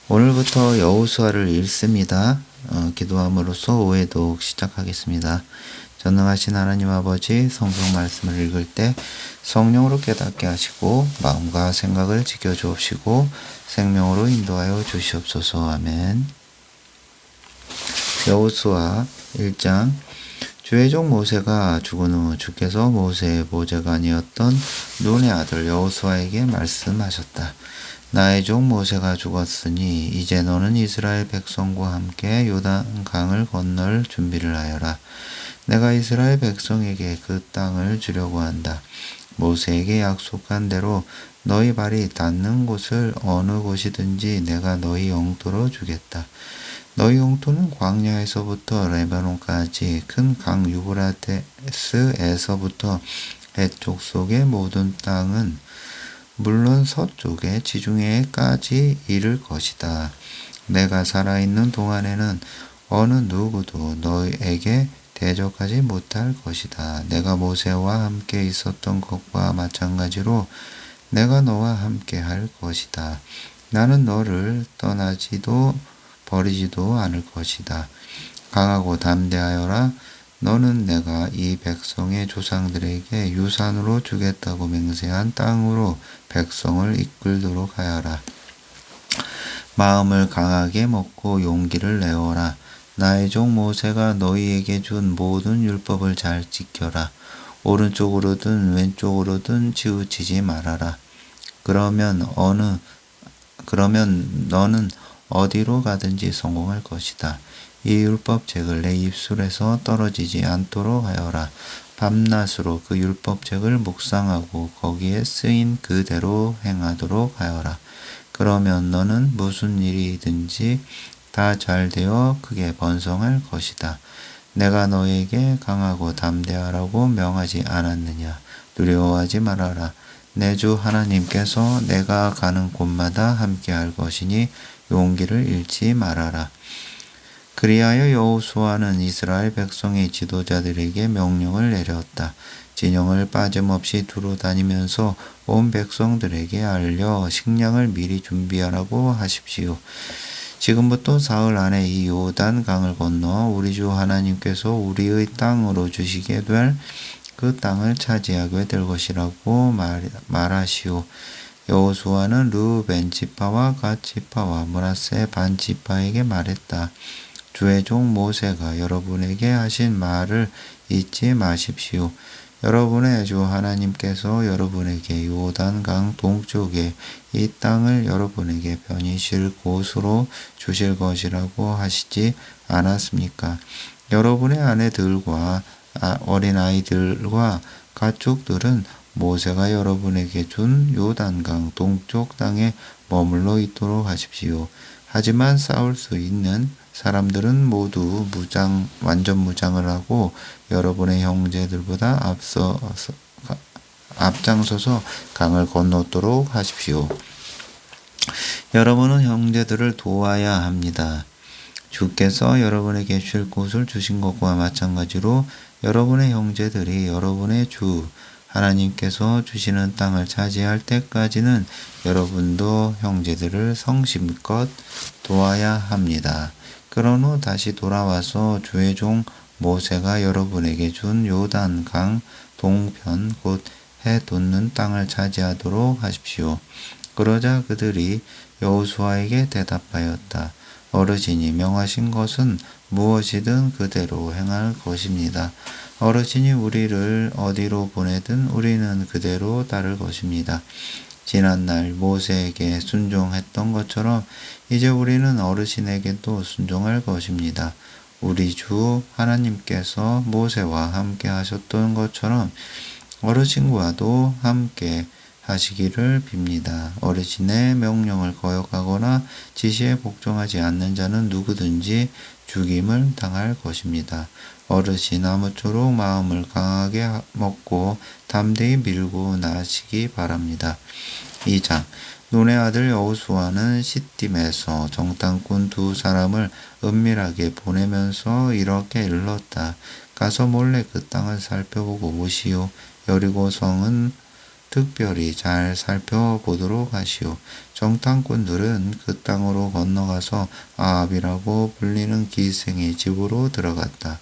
오늘부터 여호수아를 읽습니다. 기도함으로써 오해독 시작하겠습니다. 전능하신 하나님 아버지, 성경 말씀을 읽을 때 성령으로 깨닫게 하시고 마음과 생각을 지켜주옵시고 생명으로 인도하여 주시옵소서. 아멘. 여호수아 1장. 주의 종 모세가 죽은 후 주께서 모세의 보좌관이었던 눈의 아들 여호수아에게 말씀하셨다. 나의 종 모세가 죽었으니 이제 너는 이스라엘 백성과 함께 요단강을 건널 준비를 하여라. 내가 이스라엘 백성에게 그 땅을 주려고 한다. 모세에게 약속한 대로 너희 발이 닿는 곳을 어느 곳이든지 내가 너희 영토로 주겠다. 너희 영토는 광야에서부터 레바논까지 큰 강 유브라테스에서부터 해쪽 속의 모든 땅은 물론 서쪽의 지중해까지 이를 것이다. 내가 살아있는 동안에는 어느 누구도 너희에게 대적하지 못할 것이다. 내가 모세와 함께 있었던 것과 마찬가지로 내가 너와 함께 할 것이다. 나는 너를 떠나지도 버리지도 않을 것이다. 강하고 담대하여라. 너는 내가 이 백성의 조상들에게 유산으로 주겠다고 맹세한 땅으로 백성을 이끌도록 하여라. 마음을 강하게 먹고 용기를 내어라. 나의 종 모세가 너희에게 준 모든 율법을 잘 지켜라. 오른쪽으로든 왼쪽으로든 치우치지 말아라. 그러면 너는 어디로 가든지 성공할 것이다. 이 율법책을 내 입술에서 떨어지지 않도록 하여라. 밤낮으로 그 율법책을 묵상하고 거기에 쓰인 그대로 행하도록 하여라. 그러면 너는 무슨 일이든지 다 잘되어 크게 번성할 것이다. 내가 너에게 강하고 담대하라고 명하지 않았느냐. 두려워하지 말아라. 내 주 하나님께서 내가 가는 곳마다 함께할 것이니 용기를 잃지 말아라. 그리하여 여호수아는 이스라엘 백성의 지도자들에게 명령을 내렸다. 진영을 빠짐없이 두루 다니면서 온 백성들에게 알려 식량을 미리 준비하라고 하십시오. 지금부터 사흘 안에 이 요단 강을 건너 우리 주 하나님께서 우리의 땅으로 주시게 될 그 땅을 차지하게 될 것이라고 말하시오. 여호수아는 르우벤 지파와 갓 지파와 므낫세 반 지파에게 말했다. 주의 종 모세가 여러분에게 하신 말을 잊지 마십시오. 여러분의 주 하나님께서 여러분에게 요단강 동쪽에 이 땅을 여러분에게 편히 쉴 곳으로 주실 것이라고 하시지 않았습니까? 여러분의 아내들과 어린아이들과 가축들은 모세가 여러분에게 준 요단강 동쪽 땅에 머물러 있도록 하십시오. 하지만 싸울 수 있는 사람들은 모두 완전 무장을 하고 여러분의 형제들보다 앞장서서 강을 건너도록 하십시오. 여러분은 형제들을 도와야 합니다. 주께서 여러분에게 쉴 곳을 주신 것과 마찬가지로 여러분의 형제들이 여러분의 주 하나님께서 주시는 땅을 차지할 때까지는 여러분도 형제들을 성심껏 도와야 합니다. 그런 후 다시 돌아와서 주의 종 모세가 여러분에게 준 요단강 동편 곧 해 돋는 땅을 차지하도록 하십시오. 그러자 그들이 여호수아에게 대답하였다. 어르신이 명하신 것은 무엇이든 그대로 행할 것입니다. 어르신이 우리를 어디로 보내든 우리는 그대로 따를 것입니다. 지난날 모세에게 순종했던 것처럼 이제 우리는 어르신에게도 순종할 것입니다. 우리 주 하나님께서 모세와 함께 하셨던 것처럼 어르신과도 함께 하시기를 빕니다. 어르신의 명령을 거역하거나 지시에 복종하지 않는 자는 누구든지 죽임을 당할 것입니다. 어르신 아무쪼록 마음을 강하게 먹고 담대히 밀고 나시기 바랍니다. 2장. 눈의 아들 여호수아는 시딤에서 정탐꾼 2사람을 은밀하게 보내면서 이렇게 일렀다. 가서 몰래 그 땅을 살펴보고 오시오. 여리고 성은 특별히 잘 살펴보도록 하시오. 정탐꾼들은 그 땅으로 건너가서 아합이라고 불리는 기생의 집으로 들어갔다.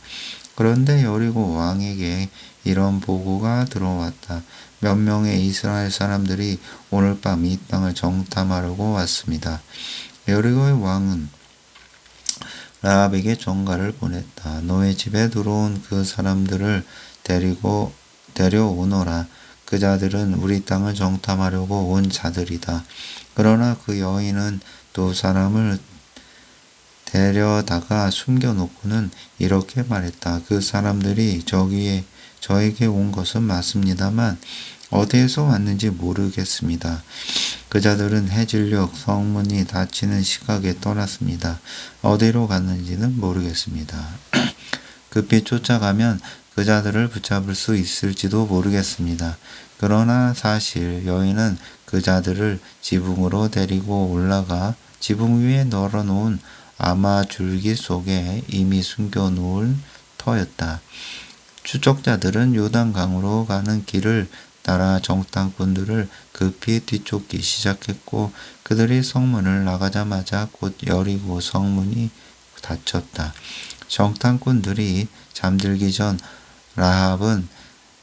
그런데 여리고 왕에게 이런 보고가 들어왔다. 몇 명의 이스라엘 사람들이 오늘 밤 이 땅을 정탐하려고 왔습니다. 여리고의 왕은 라합에게 전가를 보냈다. 너의 집에 들어온 그 사람들을 데려오너라. 그 자들은 우리 땅을 정탐하려고 온 자들이다. 그러나 그 여인은 또 사람을 데려다가 숨겨놓고는 이렇게 말했다. 그 사람들이 저에게 온 것은 맞습니다만 어디에서 왔는지 모르겠습니다. 그 자들은 해질녘 성문이 닫히는 시각에 떠났습니다. 어디로 갔는지는 모르겠습니다. 급히 쫓아가면 그 자들을 붙잡을 수 있을지도 모르겠습니다. 그러나 사실 여인은 그 자들을 지붕으로 데리고 올라가 지붕 위에 널어놓은 아마줄기 속에 이미 숨겨놓을 터였다. 추적자들은 요단강으로 가는 길을 따라 정탐꾼들을 급히 뒤쫓기 시작했고 그들이 성문을 나가자마자 곧 여리고 성문이 닫혔다. 정탐꾼들이 잠들기 전 라합은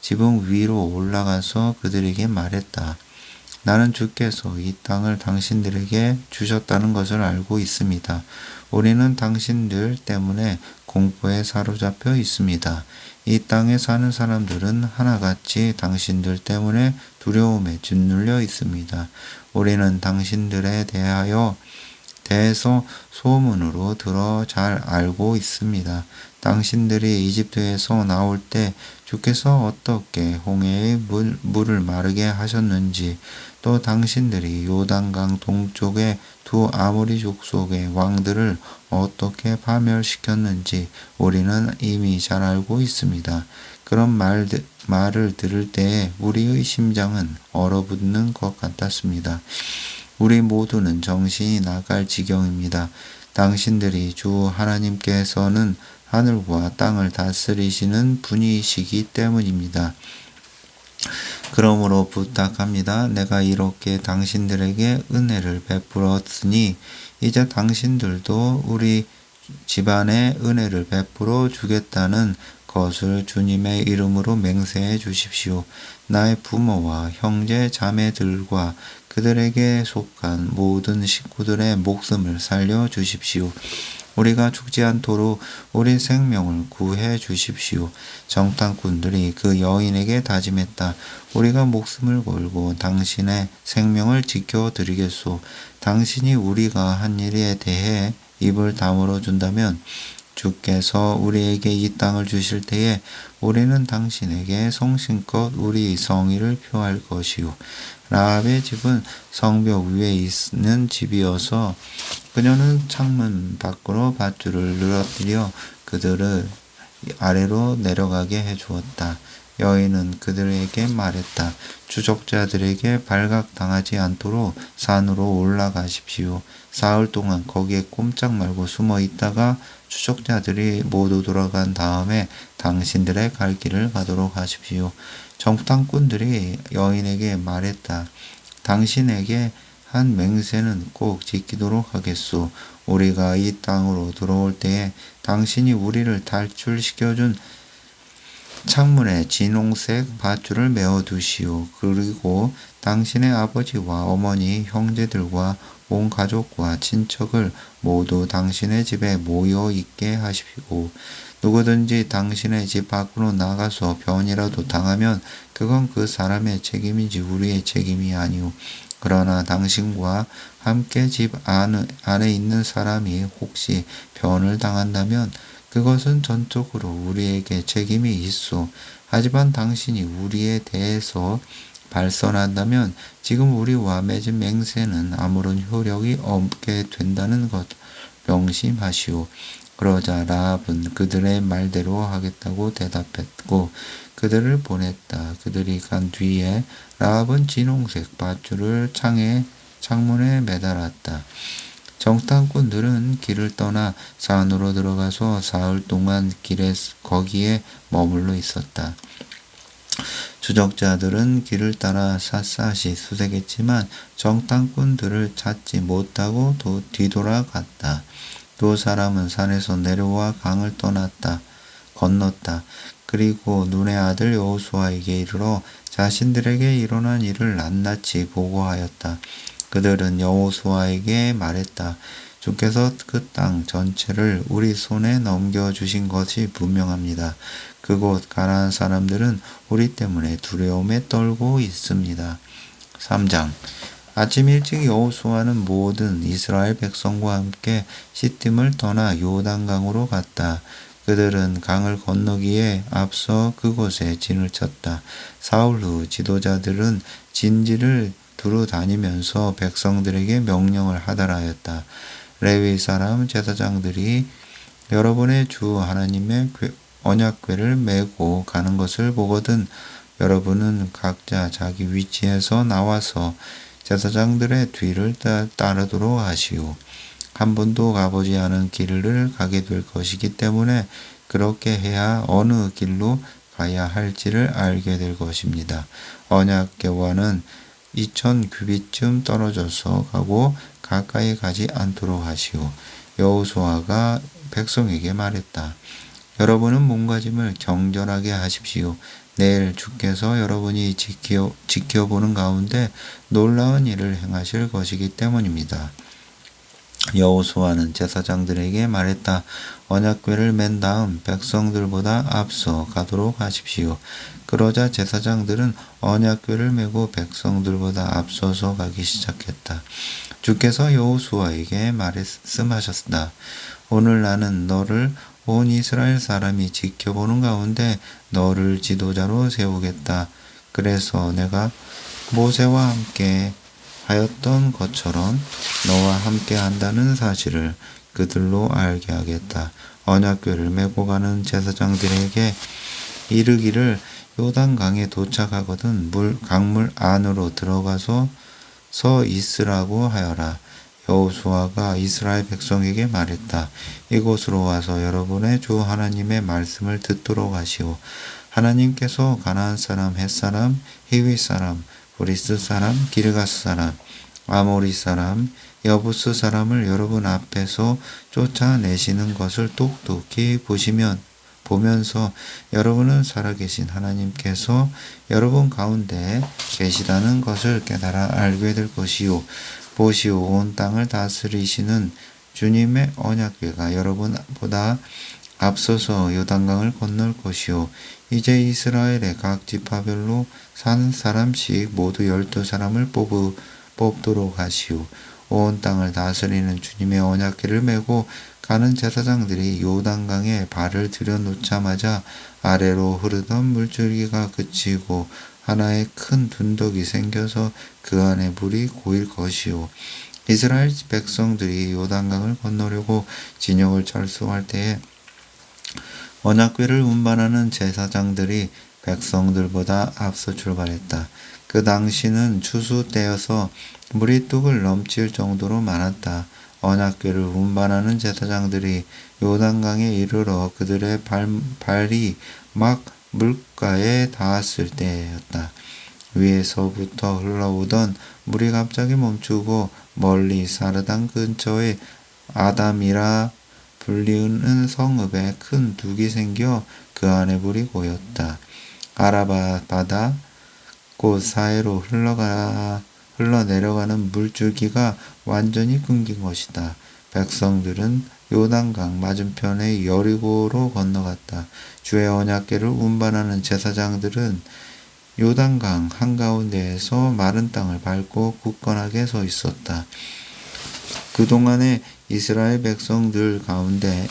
지붕 위로 올라가서 그들에게 말했다. 나는 주께서 이 땅을 당신들에게 주셨다는 것을 알고 있습니다. 우리는 당신들 때문에 공포에 사로잡혀 있습니다. 이 땅에 사는 사람들은 하나같이 당신들 때문에 두려움에 짓눌려 있습니다. 우리는 당신들에 대해서 소문으로 들어 잘 알고 있습니다. 당신들이 이집트에서 나올 때 주께서 어떻게 홍해의 물을 마르게 하셨는지, 또 당신들이 요단강 동쪽의 두 아모리 족속의 왕들을 어떻게 파멸시켰는지 우리는 이미 잘 알고 있습니다. 그런 말을 들을 때에 우리의 심장은 얼어붙는 것 같았습니다. 우리 모두는 정신이 나갈 지경입니다. 당신들이 주 하나님께서는 하늘과 땅을 다스리시는 분이시기 때문입니다. 그러므로 부탁합니다. 내가 이렇게 당신들에게 은혜를 베풀었으니 이제 당신들도 우리 집안에 은혜를 베풀어 주겠다는 것을 주님의 이름으로 맹세해 주십시오. 나의 부모와 형제 자매들과 그들에게 속한 모든 식구들의 목숨을 살려 주십시오. 우리가 죽지 않도록 우리 생명을 구해 주십시오. 정탐꾼들이 그 여인에게 다짐했다. 우리가 목숨을 걸고 당신의 생명을 지켜드리겠소. 당신이 우리가 한 일에 대해 입을 다물어 준다면 주께서 우리에게 이 땅을 주실 때에 우리는 당신에게 성심껏 우리 성의를 표할 것이요. 라합의 집은 성벽 위에 있는 집이어서 그녀는 창문 밖으로 밧줄을 늘어뜨려 그들을 아래로 내려가게 해주었다. 여인은 그들에게 말했다. 추적자들에게 발각당하지 않도록 산으로 올라가십시오. 사흘 동안 거기에 꼼짝 말고 숨어 있다가 추적자들이 모두 돌아간 다음에 당신들의 갈 길을 가도록 하십시오. 정탐꾼들이 여인에게 말했다. 당신에게 한 맹세는 꼭 지키도록 하겠소. 우리가 이 땅으로 들어올 때에 당신이 우리를 탈출시켜준 창문에 진홍색 밧줄을 메어 두시오. 그리고 당신의 아버지와 어머니, 형제들과 온 가족과 친척을 모두 당신의 집에 모여 있게 하십시오. 누구든지 당신의 집 밖으로 나가서 변이라도 당하면 그건 그 사람의 책임이지 우리의 책임이 아니오. 그러나 당신과 함께 집 안에 있는 사람이 혹시 변을 당한다면 그것은 전적으로 우리에게 책임이 있소. 하지만 당신이 우리에 대해서 발설한다면 지금 우리와 맺은 맹세는 아무런 효력이 없게 된다는 것 명심하시오. 그러자 라합은 그들의 말대로 하겠다고 대답했고 그들을 보냈다. 그들이 간 뒤에 라합은 진홍색 밧줄을 창문에 매달았다. 정탐꾼들은 길을 떠나 산으로 들어가서 사흘 동안 거기에 머물러 있었다. 추적자들은 길을 따라 샅샅이 수색했지만 정탐꾼들을 찾지 못하고 뒤돌아갔다. 두 사람은 산에서 내려와 강을 건넜다. 그리고 눈의 아들 여호수아에게 이르러 자신들에게 일어난 일을 낱낱이 보고하였다. 그들은 여호수아에게 말했다. 주께서 그 땅 전체를 우리 손에 넘겨주신 것이 분명합니다. 그곳 가나안 사람들은 우리 때문에 두려움에 떨고 있습니다. 3장 아침 일찍 여호수아는 모든 이스라엘 백성과 함께 시팀을 떠나 요단강으로 갔다. 그들은 강을 건너기에 앞서 그곳에 진을 쳤다. 사흘 후 지도자들은 진지를 두루 다니면서 백성들에게 명령을 하달하였다. 레위 사람 제사장들이 여러분의 주 하나님의 언약궤를 메고 가는 것을 보거든 여러분은 각자 자기 위치에서 나와서 제사장들의 뒤를 따르도록 하시오. 한 번도 가보지 않은 길을 가게 될 것이기 때문에 그렇게 해야 어느 길로 가야 할지를 알게 될 것입니다. 언약궤와는 2000규빗쯤 떨어져서 가고 가까이 가지 않도록 하시오. 여호수아가 백성에게 말했다. 여러분은 몸가짐을 경전하게 하십시오. 내일 주께서 여러분이 지켜보는 가운데 놀라운 일을 행하실 것이기 때문입니다. 여호수아는 제사장들에게 말했다. 언약궤를 맨 다음 백성들보다 앞서 가도록 하십시오. 그러자 제사장들은 언약궤를 메고 백성들보다 앞서서 가기 시작했다. 주께서 여호수아에게 말씀하셨다. 오늘 나는 너를 온 이스라엘 사람이 지켜보는 가운데 너를 지도자로 세우겠다. 그래서 내가 모세와 함께 하였던 것처럼 너와 함께 한다는 사실을 그들로 알게 하겠다. 언약궤를 메고 가는 제사장들에게 이르기를 요단강에 도착하거든 강물 안으로 들어가서 서 있으라고 하여라. 여호수아가 이스라엘 백성에게 말했다. 이곳으로 와서 여러분의 주 하나님의 말씀을 듣도록 하시오. 하나님께서 가나안 사람, 헷 사람, 히위 사람, 브리스 사람, 기르가스 사람, 아모리 사람, 여부스 사람을 여러분 앞에서 쫓아내시는 것을 똑똑히 보면서 여러분은 살아계신 하나님께서 여러분 가운데 계시다는 것을 깨달아 알게 될 것이요. 보시오, 온 땅을 다스리시는 주님의 언약궤가 여러분보다 앞서서 요단강을 건널 것이요. 이제 이스라엘의 각 지파별로 산 사람씩 모두 12사람을 뽑도록 하시오. 온 땅을 다스리는 주님의 언약궤를 메고 가는 제사장들이 요단강에 발을 들여놓자마자 아래로 흐르던 물줄기가 그치고 하나의 큰 둔덕이 생겨서 그 안에 물이 고일 것이요. 이스라엘 백성들이 요단강을 건너려고 진영을 철수할 때에 언약궤를 운반하는 제사장들이 백성들보다 앞서 출발했다. 그 당시는 추수 때여서 물이 뚝을 넘칠 정도로 많았다. 언약궤를 운반하는 제사장들이 요단강에 이르러 그들의 발이 막 물가에 닿았을 때였다. 위에서부터 흘러오던 물이 갑자기 멈추고 멀리 사르단 근처에 아담이라 불리는 성읍에 큰 둑이 생겨 그 안에 물이 고였다. 아라바 바다 곧 사해로 흘러내려가는 물줄기가 완전히 끊긴 것이다. 백성들은 요단강 맞은편의 여리고로 건너갔다. 주의 언약궤를 운반하는 제사장들은 요단강 한가운데에서 마른 땅을 밟고 굳건하게 서 있었다. 그동안에 이스라엘 백성들 가운데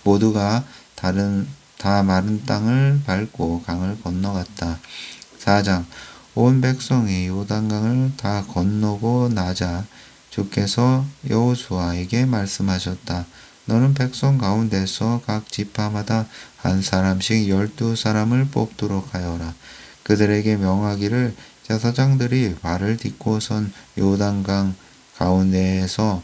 모두가 다 마른 땅을 밟고 강을 건너갔다. 4장 온 백성이 요단강을 다 건너고 나자 주께서 여호수아에게 말씀하셨다. 너는 백성 가운데서 각 지파마다 한 사람씩 12사람을 뽑도록 하여라. 그들에게 명하기를 제사장들이 발을 딛고 선 요단강 가운데에서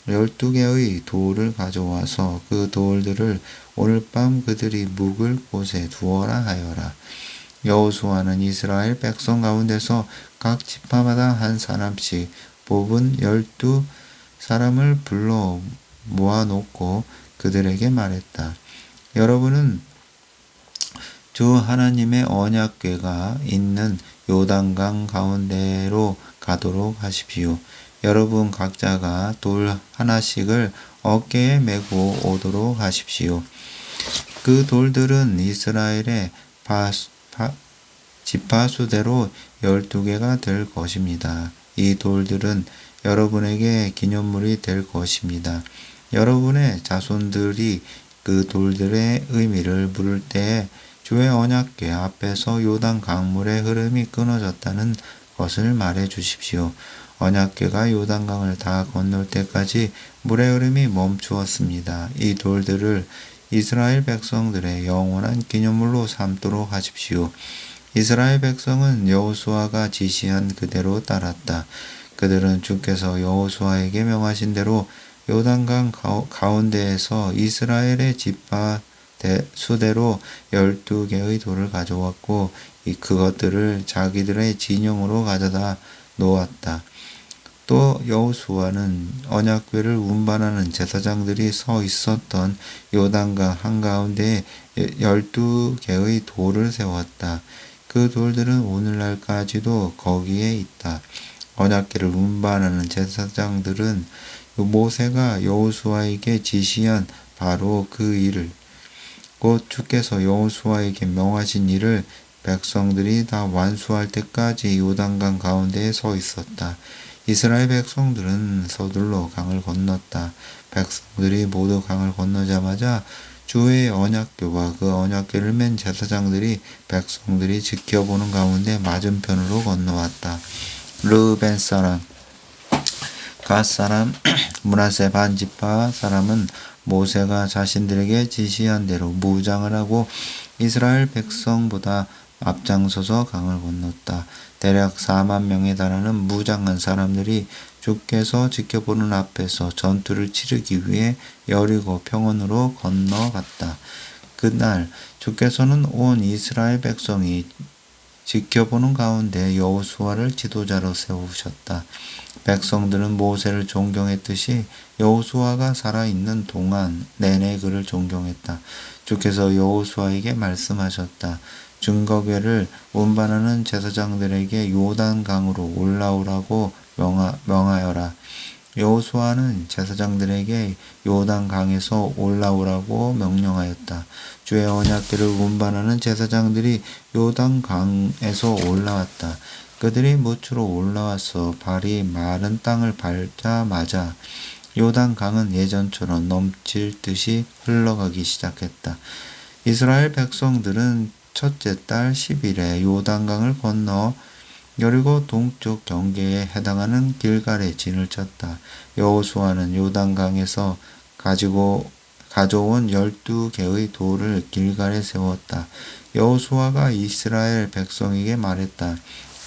12개의 돌을 가져와서 그 돌들을 오늘 밤 그들이 묵을 곳에 두어라 하여라. 여호수아는 이스라엘 백성 가운데서 각 지파마다 한 사람씩 뽑은 12사람을 불러 모아놓고 그들에게 말했다. 여러분은 주 하나님의 언약궤가 있는 요단강 가운데로 가도록 하십시오. 여러분 각자가 돌 하나씩을 어깨에 메고 오도록 하십시오. 그 돌들은 이스라엘의 지파수대로 12개가 될 것입니다. 이 돌들은 여러분에게 기념물이 될 것입니다. 여러분의 자손들이 그 돌들의 의미를 물을 때에 주의 언약궤 앞에서 요단 강물의 흐름이 끊어졌다는 것을 말해 주십시오. 언약궤가 요단강을 다 건널 때까지 물의 흐름이 멈추었습니다. 이 돌들을 이스라엘 백성들의 영원한 기념물로 삼도록 하십시오. 이스라엘 백성은 여호수아가 지시한 그대로 따랐다. 그들은 주께서 여호수아에게 명하신 대로 요단강 가운데에서 이스라엘의 지파 수대로 12개의 돌을 가져왔고 그것들을 자기들의 진영으로 가져다 놓았다. 또 여호수아는 언약궤를 운반하는 제사장들이 서 있었던 요단강 한가운데에 12개의 돌을 세웠다. 그 돌들은 오늘날까지도 거기에 있다. 언약궤를 운반하는 제사장들은 모세가 여호수아에게 지시한 바로 그 일을, 곧 주께서 여호수아에게 명하신 일을 백성들이 다 완수할 때까지 요단강 가운데에 서 있었다. 이스라엘 백성들은 서둘러 강을 건넜다. 백성들이 모두 강을 건너자마자 주의 언약궤와 그 언약궤를 맨 제사장들이 백성들이 지켜보는 가운데 맞은편으로 건너왔다. 르우벤 사람, 갓 사람, 므낫세 반지파 사람은 모세가 자신들에게 지시한 대로 무장을 하고 이스라엘 백성보다 앞장서서 강을 건넜다. 대략 4만 명에 달하는 무장한 사람들이 주께서 지켜보는 앞에서 전투를 치르기 위해 여리고 평원으로 건너갔다. 그날 주께서는 온 이스라엘 백성이 지켜보는 가운데 여호수아를 지도자로 세우셨다. 백성들은 모세를 존경했듯이 여호수아가 살아있는 동안 내내 그를 존경했다. 주께서 여호수아에게 말씀하셨다. 증거궤를 운반하는 제사장들에게 요단강으로 올라오라고 명하여라. 여호수아는 제사장들에게 요단강에서 올라오라고 명령하였다. 주의 언약궤를 운반하는 제사장들이 요단강에서 올라왔다. 그들이 무추로 올라와서 발이 마른 땅을 밟자마자 요단강은 예전처럼 넘칠 듯이 흘러가기 시작했다. 이스라엘 백성들은 첫째 달 10일에 요단강을 건너 여리고 동쪽 경계에 해당하는 길갈에 진을 쳤다. 여호수아는 요단강에서 가져온 12개의 돌을 길갈에 세웠다. 여호수아가 이스라엘 백성에게 말했다.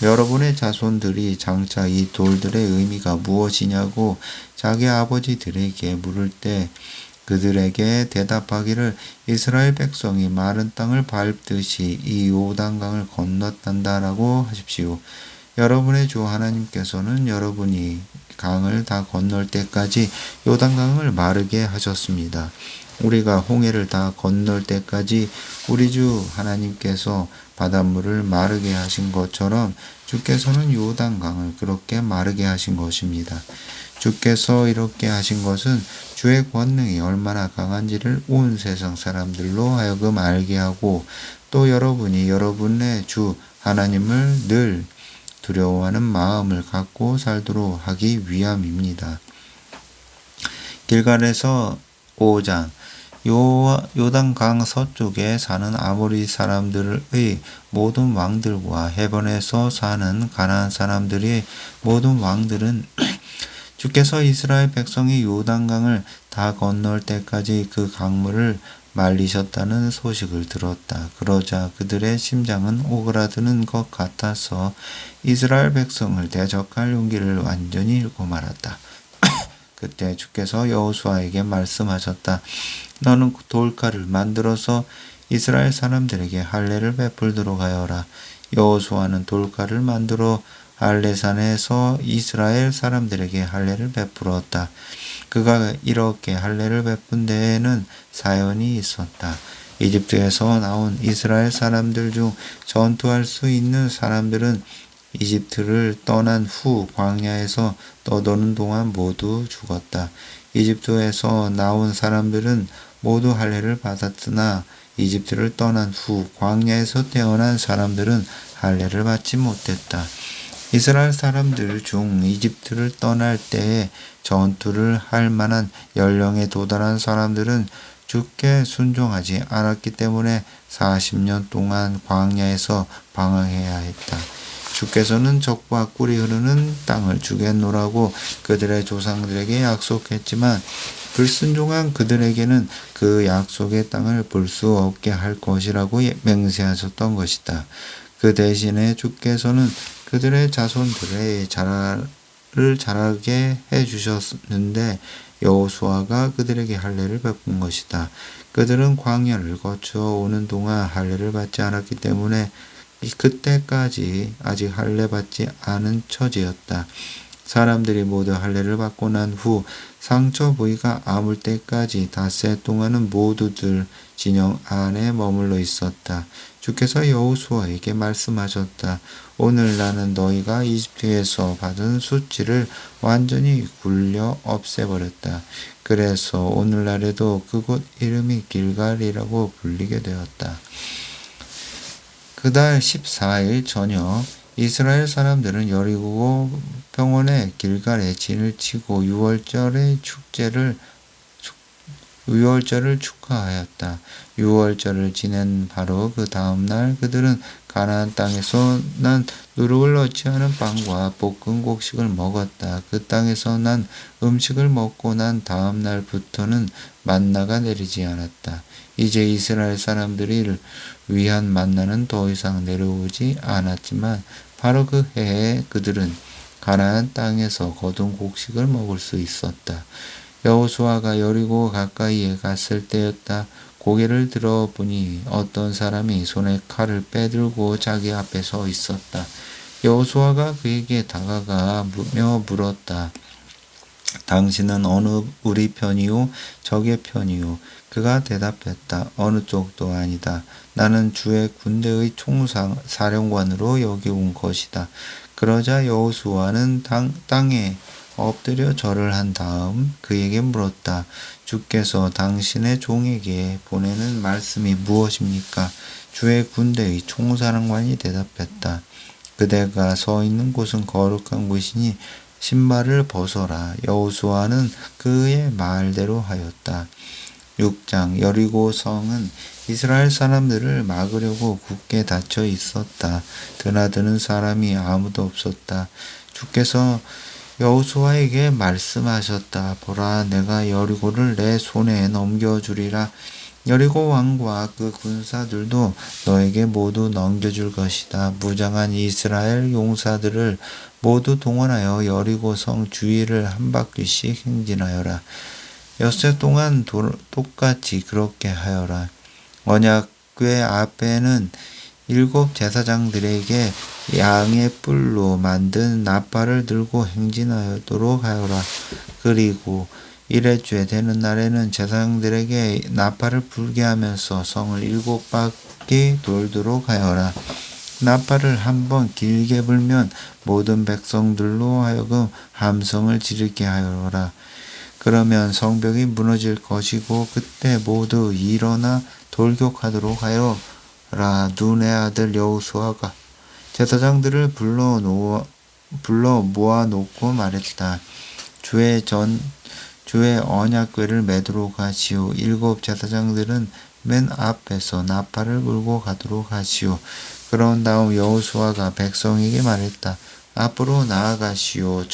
여러분의 자손들이 장차 이 돌들의 의미가 무엇이냐고 자기 아버지들에게 물을 때 그들에게 대답하기를 이스라엘 백성이 마른 땅을 밟듯이 이 요단강을 건넜단다라고 하십시오. 여러분의 주 하나님께서는 여러분이 강을 다 건널 때까지 요단강을 마르게 하셨습니다. 우리가 홍해를 다 건널 때까지 우리 주 하나님께서 바닷물을 마르게 하신 것처럼 주께서는 요단강을 그렇게 마르게 하신 것입니다. 주께서 이렇게 하신 것은 주의 권능이 얼마나 강한지를 온 세상 사람들로 하여금 알게 하고 또 여러분이 여러분의 주 하나님을 늘 두려워하는 마음을 갖고 살도록 하기 위함입니다. 길갈에서 5장 요단강 서쪽에 사는 아모리 사람들의 모든 왕들과 헤본에서 사는 가나안 사람들의 모든 왕들은 주께서 이스라엘 백성이 요단강을 다 건널 때까지 그 강물을 말리셨다는 소식을 들었다. 그러자 그들의 심장은 오그라드는 것 같아서 이스라엘 백성을 대적할 용기를 완전히 잃고 말았다. 그때 주께서 여호수아에게 말씀하셨다. 너는 돌칼을 만들어서 이스라엘 사람들에게 할례를 베풀도록 하여라. 여호수아는 돌가를 만들어 할례산에서 이스라엘 사람들에게 할례를 베풀었다. 그가 이렇게 할례를 베푼 데에는 사연이 있었다. 이집트에서 나온 이스라엘 사람들 중 전투할 수 있는 사람들은 이집트를 떠난 후 광야에서 떠도는 동안 모두 죽었다. 이집트에서 나온 사람들은 모두 할례를 받았으나 이집트를 떠난 후 광야에서 태어난 사람들은 할례를 받지 못했다. 이스라엘 사람들 중 이집트를 떠날 때에 전투를 할 만한 연령에 도달한 사람들은 주께 순종하지 않았기 때문에 40년 동안 광야에서 방황해야 했다. 주께서는 적과 꿀이 흐르는 땅을 주겠노라고 그들의 조상들에게 약속했지만 불순종한 그들에게는 그 약속의 땅을 볼 수 없게 할 것이라고 맹세하셨던 것이다. 그 대신에 주께서는 그들의 자손들의 자라를 자라게 해주셨는데 여호수아가 그들에게 할례를 베푼 것이다. 그들은 광야를 거쳐 오는 동안 할례를 받지 않았기 때문에 그때까지 아직 할례 받지 않은 처지였다. 사람들이 모두 할례를 받고 난 후 상처 부위가 아물 때까지 닷새 동안은 모두들 진영 안에 머물러 있었다. 주께서 여호수아에게 말씀하셨다. 오늘 나는 너희가 이집트에서 받은 수치를 완전히 굴려 없애버렸다. 그래서 오늘날에도 그곳 이름이 길갈이라고 불리게 되었다. 그달 14일 저녁 이스라엘 사람들은 여리고 평원의 길갈에 진을 치고 유월절의 유월절을 축하하였다. 유월절을 지낸 바로 그 다음날 그들은 가나안 땅에서 난 누룩을 넣지 않은 빵과 볶은 곡식을 먹었다. 그 땅에서 난 음식을 먹고 난 다음날부터는 만나가 내리지 않았다. 이제 이스라엘 사람들을 위한 만나는 더 이상 내려오지 않았지만 바로 그 해에 그들은 가나안 땅에서 거둔 곡식을 먹을 수 있었다. 여호수아가 여리고 가까이에 갔을 때였다. 고개를 들어보니 어떤 사람이 손에 칼을 빼들고 자기 앞에 서 있었다. 여호수아가 그에게 다가가며 물었다. 당신은 어느 우리 편이요? 적의 편이요? 그가 대답했다. 어느 쪽도 아니다. 나는 주의 군대의 총사령관으로 여기 온 것이다. 그러자 여호수아는 땅에 엎드려 절을 한 다음 그에게 물었다. 주께서 당신의 종에게 보내는 말씀이 무엇입니까? 주의 군대의 총사령관이 대답했다. 그대가 서 있는 곳은 거룩한 곳이니 신발을 벗어라. 여호수아는 그의 말대로 하였다. 6장 여리고 성은 이스라엘 사람들을 막으려고 굳게 닫혀 있었다. 드나드는 사람이 아무도 없었다. 주께서 여호수아에게 말씀하셨다. 보라, 내가 여리고를 내 손에 넘겨주리라. 여리고 왕과 그 군사들도 너에게 모두 넘겨줄 것이다. 무장한 이스라엘 용사들을 모두 동원하여 여리고 성 주위를 한 바퀴씩 행진하여라. 엿새 동안 똑같이 그렇게 하여라. 언약궤 앞에는 7 제사장들에게 양의 뿔로 만든 나팔을 들고 행진하도록 하여라. 그리고 일회죄 되는 날에는 제사장들에게 나팔을 불게 하면서 성을 7바퀴 돌도록 하여라. 나팔을 한번 길게 불면 모든 백성들로 하여금 함성을 지르게 하여라. 그러면 성벽이 무너질 것이고 그때 모두 일어나 돌격하도록 하여라. 눈의 아들 여호수아가 제사장들을 불러 모아놓고 말했다. 주의 언약궤를 매도록 하시오. 7 제사장들은 맨 앞에서 나팔을 불고 가도록 하시오. 그런 다음 여호수아가 백성에게 말했다. 앞으로 나아가시오.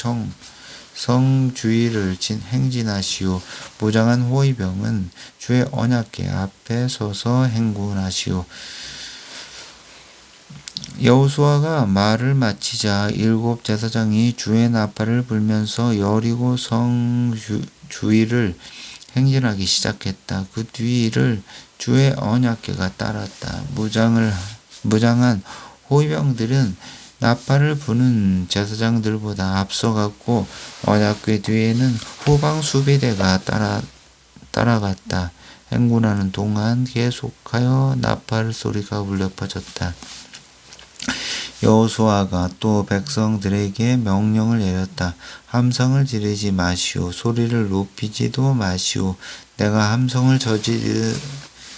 성 주위를 행진하시오. 무장한 호위병은 주의 언약궤 앞에 서서 행군하시오. 여호수아가 말을 마치자 7 제사장이 주의 나팔을 불면서 여리고 성 주위를 행진하기 시작했다. 그 뒤를 주의 언약궤가 따랐다. 무장한 호위병들은 나팔을 부는 제사장들보다 앞서갔고 언약궤 뒤에는 후방 수비대가 따라갔다. 행군하는 동안 계속하여 나팔 소리가 울려 퍼졌다. 여호수아가 또 백성들에게 명령을 내렸다. 함성을 지르지 마시오. 소리를 높이지도 마시오. 내가 함성을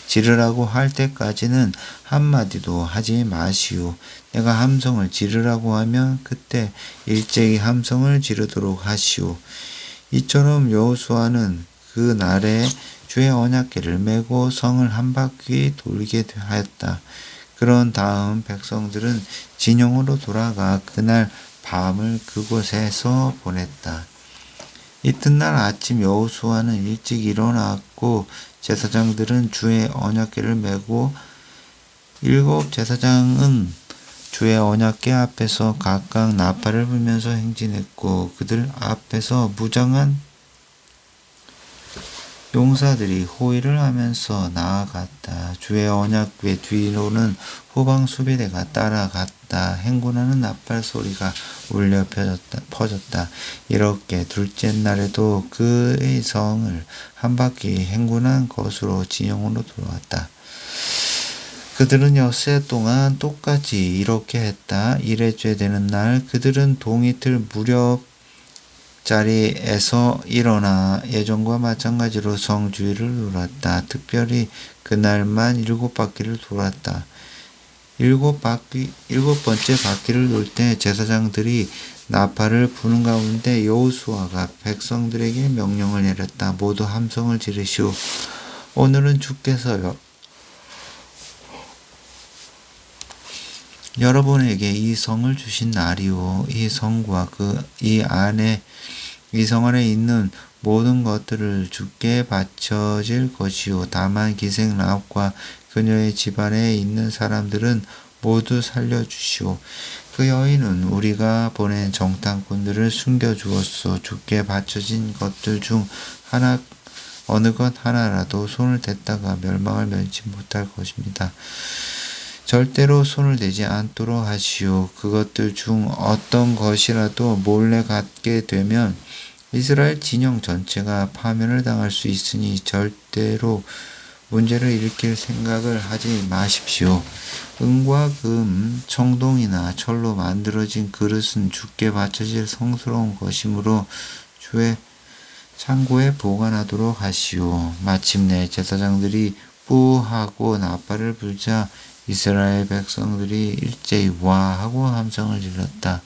지르라고 할 때까지는 한마디도 하지 마시오. 내가 함성을 지르라고 하면 그때 일제히 함성을 지르도록 하시오. 이처럼 여호수아는 그 날에 주의 언약궤를 메고 성을 한 바퀴 돌게 하였다. 그런 다음 백성들은 진영으로 돌아가 그날 밤을 그곳에서 보냈다. 이튿날 아침 여호수아는 일찍 일어났고 제사장들은 주의 언약궤를 메고 7 제사장은 주의 언약궤 앞에서 각각 나팔을 불면서 행진했고 그들 앞에서 무장한 용사들이 호위를 하면서 나아갔다. 주의 언약궤 뒤로는 후방 수비대가 따라갔다. 행군하는 나팔 소리가 울려 퍼졌다. 이렇게 둘째 날에도 그의 성을 한 바퀴 행군한 것으로 진영으로 돌아왔다. 그들은 엿새 동안 똑같이 이렇게 했다. 1회째 되는 날 그들은 동이틀 무렵 자리에서 일어나 예전과 마찬가지로 성 주위를 돌았다. 특별히 그날만 7바퀴를 돌았다. 7번째 바퀴를 돌 때 제사장들이 나팔을 부는 가운데 여호수아가 백성들에게 명령을 내렸다. 모두 함성을 지르시오. 오늘은 주께서 여러분에게 이 성을 주신 날이오. 이 성과 이 성 안에 있는 모든 것들을 주께 바쳐질 것이오. 다만 기생 라합과 그녀의 집안에 있는 사람들은 모두 살려주시오. 그 여인은 우리가 보낸 정탐꾼들을 숨겨주었소. 주께 바쳐진 것들 중 어느 것 하나라도 손을 댔다가 멸망을 면치 못할 것입니다. 절대로 손을 대지 않도록 하시오. 그것들 중 어떤 것이라도 몰래 갖게 되면 이스라엘 진영 전체가 파면을 당할 수 있으니 절대로 문제를 일으킬 생각을 하지 마십시오. 은과 금, 청동이나 철로 만들어진 그릇은 주께 바쳐질 성스러운 것이므로 주의 창고에 보관하도록 하시오. 마침내 제사장들이 뿌하고 나팔을 불자 이스라엘 백성들이 일제히 와 하고 함성을 질렀다.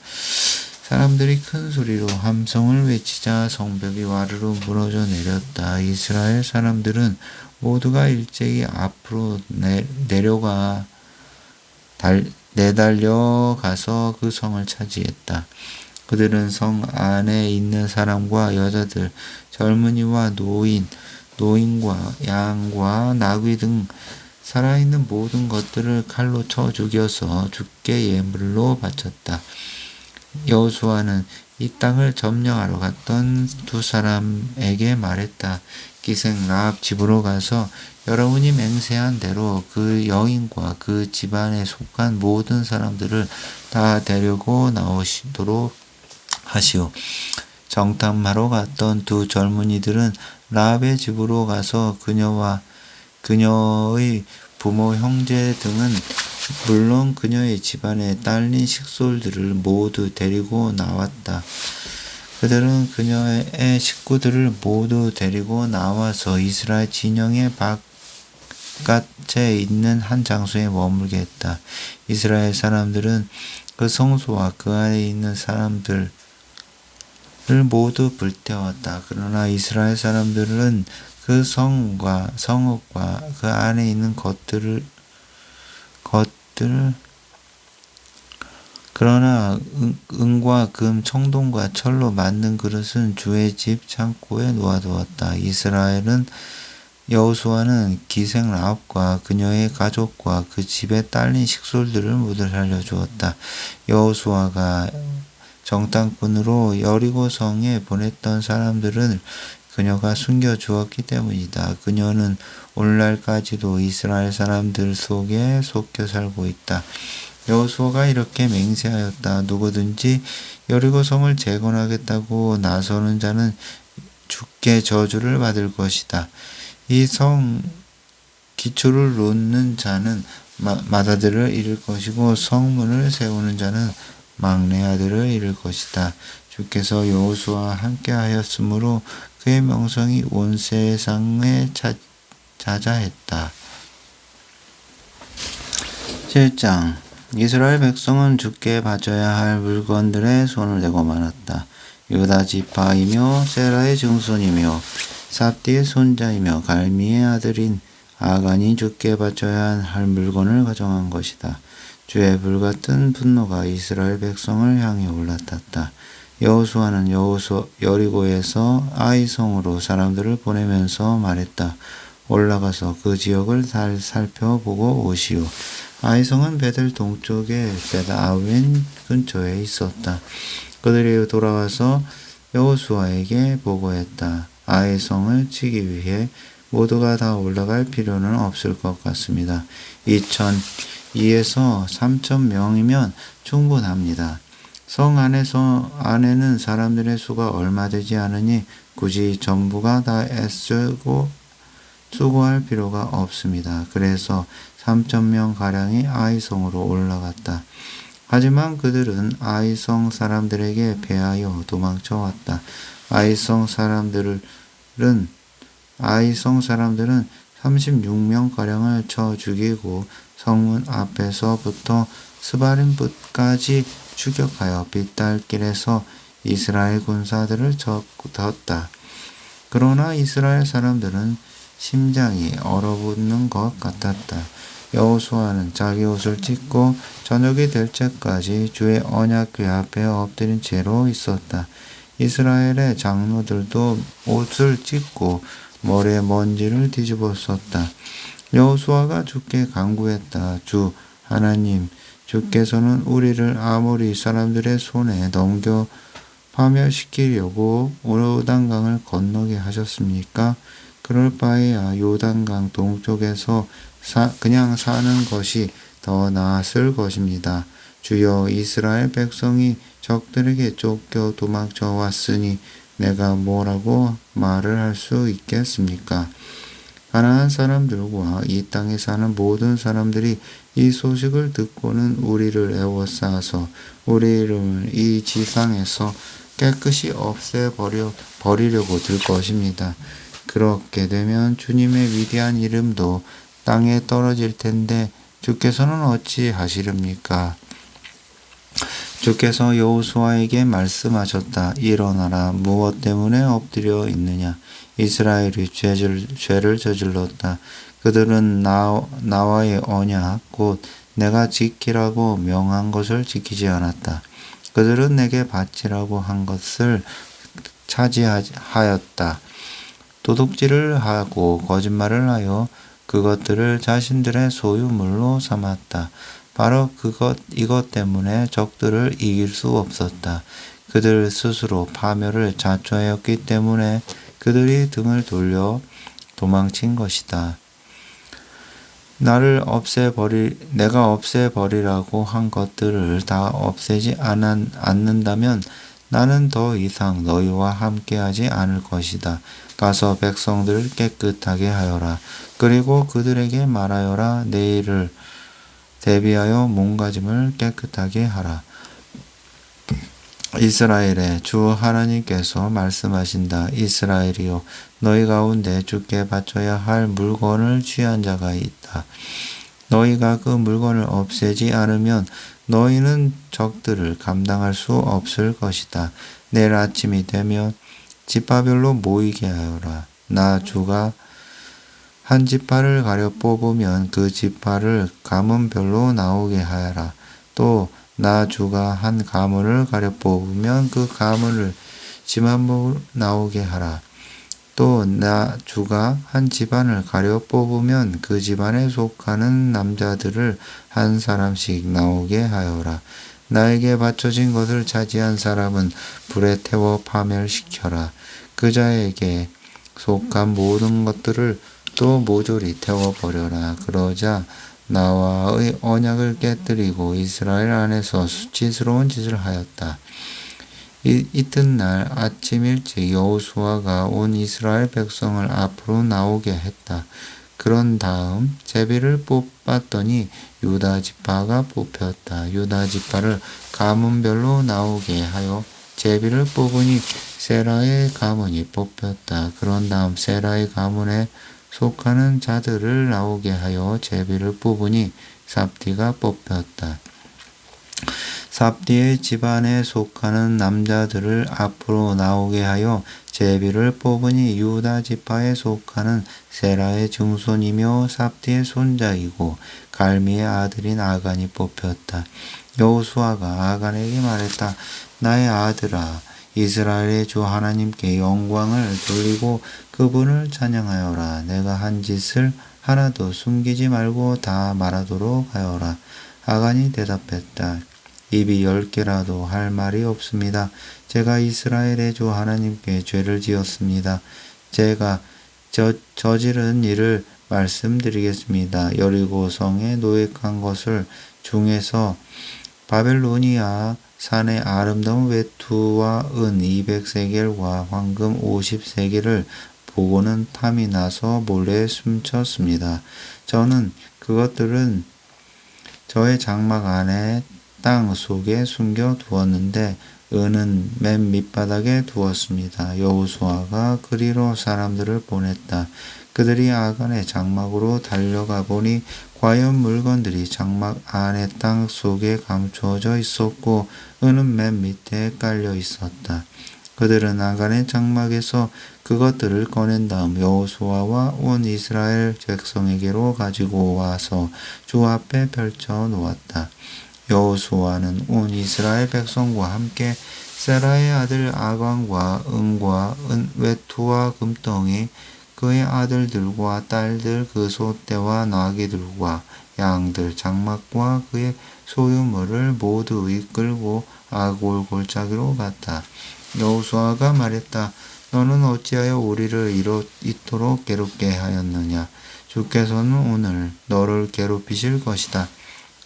사람들이 큰 소리로 함성을 외치자 성벽이 와르르 무너져 내렸다. 이스라엘 사람들은 모두가 일제히 앞으로 내달려 가서 그 성을 차지했다. 그들은 성 안에 있는 사람과 여자들, 젊은이와 노인과 양과 나귀 등 살아있는 모든 것들을 칼로 쳐 죽여서 주께 예물로 바쳤다. 여호수아는 이 땅을 점령하러 갔던 2 사람에게 말했다. 기생 라합 집으로 가서 여러분이 맹세한 대로 그 여인과 그 집안에 속한 모든 사람들을 다 데리고 나오시도록 하시오. 정탐하러 갔던 2 젊은이들은 라합의 집으로 가서 그녀와 그녀의 부모, 형제 등은 물론 그녀의 집안에 딸린 식솔들을 모두 데리고 나왔다. 그들은 그녀의 식구들을 모두 데리고 나와서 이스라엘 진영의 바깥에 있는 한 장소에 머물게 했다. 이스라엘 사람들은 그 성소와 그 안에 있는 사람들을 모두 불태웠다. 그러나 이스라엘 사람들은 그 성과 성읍과 그 안에 있는 것들을 그러나 은과 금, 청동과 철로 만든 그릇은 주의 집 창고에 놓아두었다. 여호수아는 기생 라합과 그녀의 가족과 그 집에 딸린 식솔들을 모두 살려주었다. 여호수아가 정탐꾼으로 여리고 성에 보냈던 사람들은 그녀가 숨겨주었기 때문이다. 그녀는 오늘날까지도 이스라엘 사람들 속에 속혀 살고 있다. 여호수아가 이렇게 맹세하였다. 누구든지 여리고 성을 재건하겠다고 나서는 자는 주께 저주를 받을 것이다. 이 성 기초를 놓는 자는 맏아들을 잃을 것이고 성문을 세우는 자는 막내 아들을 잃을 것이다. 주께서 여호수아와 함께 하였으므로 그의 명성이 온 세상에 자자했다. 7장 이스라엘 백성은 주께 바쳐야 할 물건들에 손을 대고 말았다. 유다 지파이며 세라의 증손이며 삽디의 손자이며 갈미의 아들인 아간이 주께 바쳐야 할 물건을 가져간 것이다. 주의 불같은 분노가 이스라엘 백성을 향해 올라탔다. 여호수아는 여리고에서 아이성으로 사람들을 보내면서 말했다. 올라가서 그 지역을 잘 살펴보고 오시오. 아이성은 베델 동쪽의 벳아웬 근처에 있었다. 그들이 돌아와서 여호수아에게 보고했다. 아이성을 치기 위해 모두가 다 올라갈 필요는 없을 것 같습니다. 2,200에서 3,000명이면 충분합니다. 성 안에는 사람들의 수가 얼마 되지 않으니 굳이 전부가 다 애쓰고 수고할 필요가 없습니다. 그래서 3,000명가량이 아이성으로 올라갔다. 하지만 그들은 아이성 사람들에게 패하여 도망쳐 왔다. 아이성 사람들은 36명가량을 쳐 죽이고 성문 앞에서부터 스바림붓까지 추격하여 빗달길에서 이스라엘 군사들을 쳤다. 그러나 이스라엘 사람들은 심장이 얼어붙는 것 같았다. 여호수아는 자기 옷을 찢고 저녁이 될 때까지 주의 언약궤 앞에 엎드린 채로 있었다. 이스라엘의 장로들도 옷을 찢고 머리에 먼지를 뒤집어 썼다. 여호수아가 주께 간구했다. 주 하나님, 주께서는 우리를 아모리 사람들의 손에 넘겨 파멸시키려고 요단강을 건너게 하셨습니까? 그럴 바에야 요단강 동쪽에서 그냥 사는 것이 더 나았을 것입니다. 주여, 이스라엘 백성이 적들에게 쫓겨 도망쳐 왔으니 내가 뭐라고 말을 할 수 있겠습니까? 가나안 사람들과 이 땅에 사는 모든 사람들이 이 소식을 듣고는 우리를 애워싸서 우리 이름을 이 지상에서 깨끗이 없애버리려고 들 것입니다. 그렇게 되면 주님의 위대한 이름도 땅에 떨어질 텐데 주께서는 어찌 하시렵니까? 주께서 여호수아에게 말씀하셨다. 일어나라. 무엇 때문에 엎드려 있느냐? 이스라엘이 죄를 저질렀다. 그들은 나와의 언약 곧 내가 지키라고 명한 것을 지키지 않았다. 그들은 내게 바치라고 한 것을 차지하였다. 도둑질을 하고 거짓말을 하여 그것들을 자신들의 소유물로 삼았다. 바로 이것 때문에 적들을 이길 수 없었다. 그들 스스로 파멸을 자초하였기 때문에 그들이 등을 돌려 도망친 것이다. 내가 없애버리라고 한 것들을 다 없애지 않는다면 나는 더 이상 너희와 함께하지 않을 것이다. 가서 백성들을 깨끗하게 하여라. 그리고 그들에게 말하여라. 내일을 대비하여 몸가짐을 깨끗하게 하라. 이스라엘의 주 하나님께서 말씀하신다. 이스라엘이여, 너희 가운데 주께 바쳐야 할 물건을 취한 자가 있다. 너희가 그 물건을 없애지 않으면 너희는 적들을 감당할 수 없을 것이다. 내일 아침이 되면 지파별로 모이게 하여라. 나 주가 한 지파를 가려 뽑으면 그 지파를 가문별로 나오게 하여라. 또 나 주가 한 가문을 가려 뽑으면 그 가문을 지만으로 나오게 하라. 또 나 주가 한 집안을 가려 뽑으면 그 집안에 속하는 남자들을 한 사람씩 나오게 하여라. 나에게 바쳐진 것을 차지한 사람은 불에 태워 파멸시켜라. 그 자에게 속한 모든 것들을 또 모조리 태워버려라. 그러자 나와의 언약을 깨뜨리고 이스라엘 안에서 수치스러운 짓을 하였다. 이튿날 아침 일찍 여호수아가 온 이스라엘 백성을 앞으로 나오게 했다. 그런 다음 제비를 뽑았더니 유다 지파가 뽑혔다. 유다 지파를 가문별로 나오게 하여 제비를 뽑으니 세라의 가문이 뽑혔다. 그런 다음 세라의 가문에 속하는 자들을 나오게 하여 제비를 뽑으니 삽디가 뽑혔다. 삽디의 집안에 속하는 남자들을 앞으로 나오게 하여 제비를 뽑으니 유다 지파에 속하는 세라의 증손이며 삽디의 손자이고 갈미의 아들인 아간이 뽑혔다. 여호수아가 아간에게 말했다. 나의 아들아, 이스라엘의 주 하나님께 영광을 돌리고 그분을 찬양하여라. 내가 한 짓을 하나도 숨기지 말고 다 말하도록 하여라. 아간이 대답했다. 입이 10개라도 할 말이 없습니다. 제가 이스라엘의 주 하나님께 죄를 지었습니다. 제가 저지른 일을 말씀드리겠습니다. 여리고 성에 노획한 것을 중에서 바벨로니아 산의 아름다운 외투와 은 200세겔과 황금 50세겔을 보고는 탐이 나서 몰래 숨겼습니다. 저는 그것들은 저의 장막 안에 땅 속에 숨겨 두었는데 은은 맨 밑바닥에 두었습니다. 여호수아가 그리로 사람들을 보냈다. 그들이 아간의 장막으로 달려가 보니 과연 물건들이 장막 안에 땅 속에 감추어져 있었고 은은 맨 밑에 깔려 있었다. 그들은 아간의 장막에서 그것들을 꺼낸 다음 여호수아와 온 이스라엘 백성에게로 가지고 와서 주 앞에 펼쳐 놓았다. 여호수아는 온 이스라엘 백성과 함께 세라의 아들 아간과 은과 외투와 금덩이, 그의 아들들과 딸들, 그 소떼와 나귀들과 양들, 장막과 그의 소유물을 모두 이끌고 아골 골짜기로 갔다. 여호수아가 말했다. 너는 어찌하여 우리를 이토록 괴롭게 하였느냐? 주께서는 오늘 너를 괴롭히실 것이다.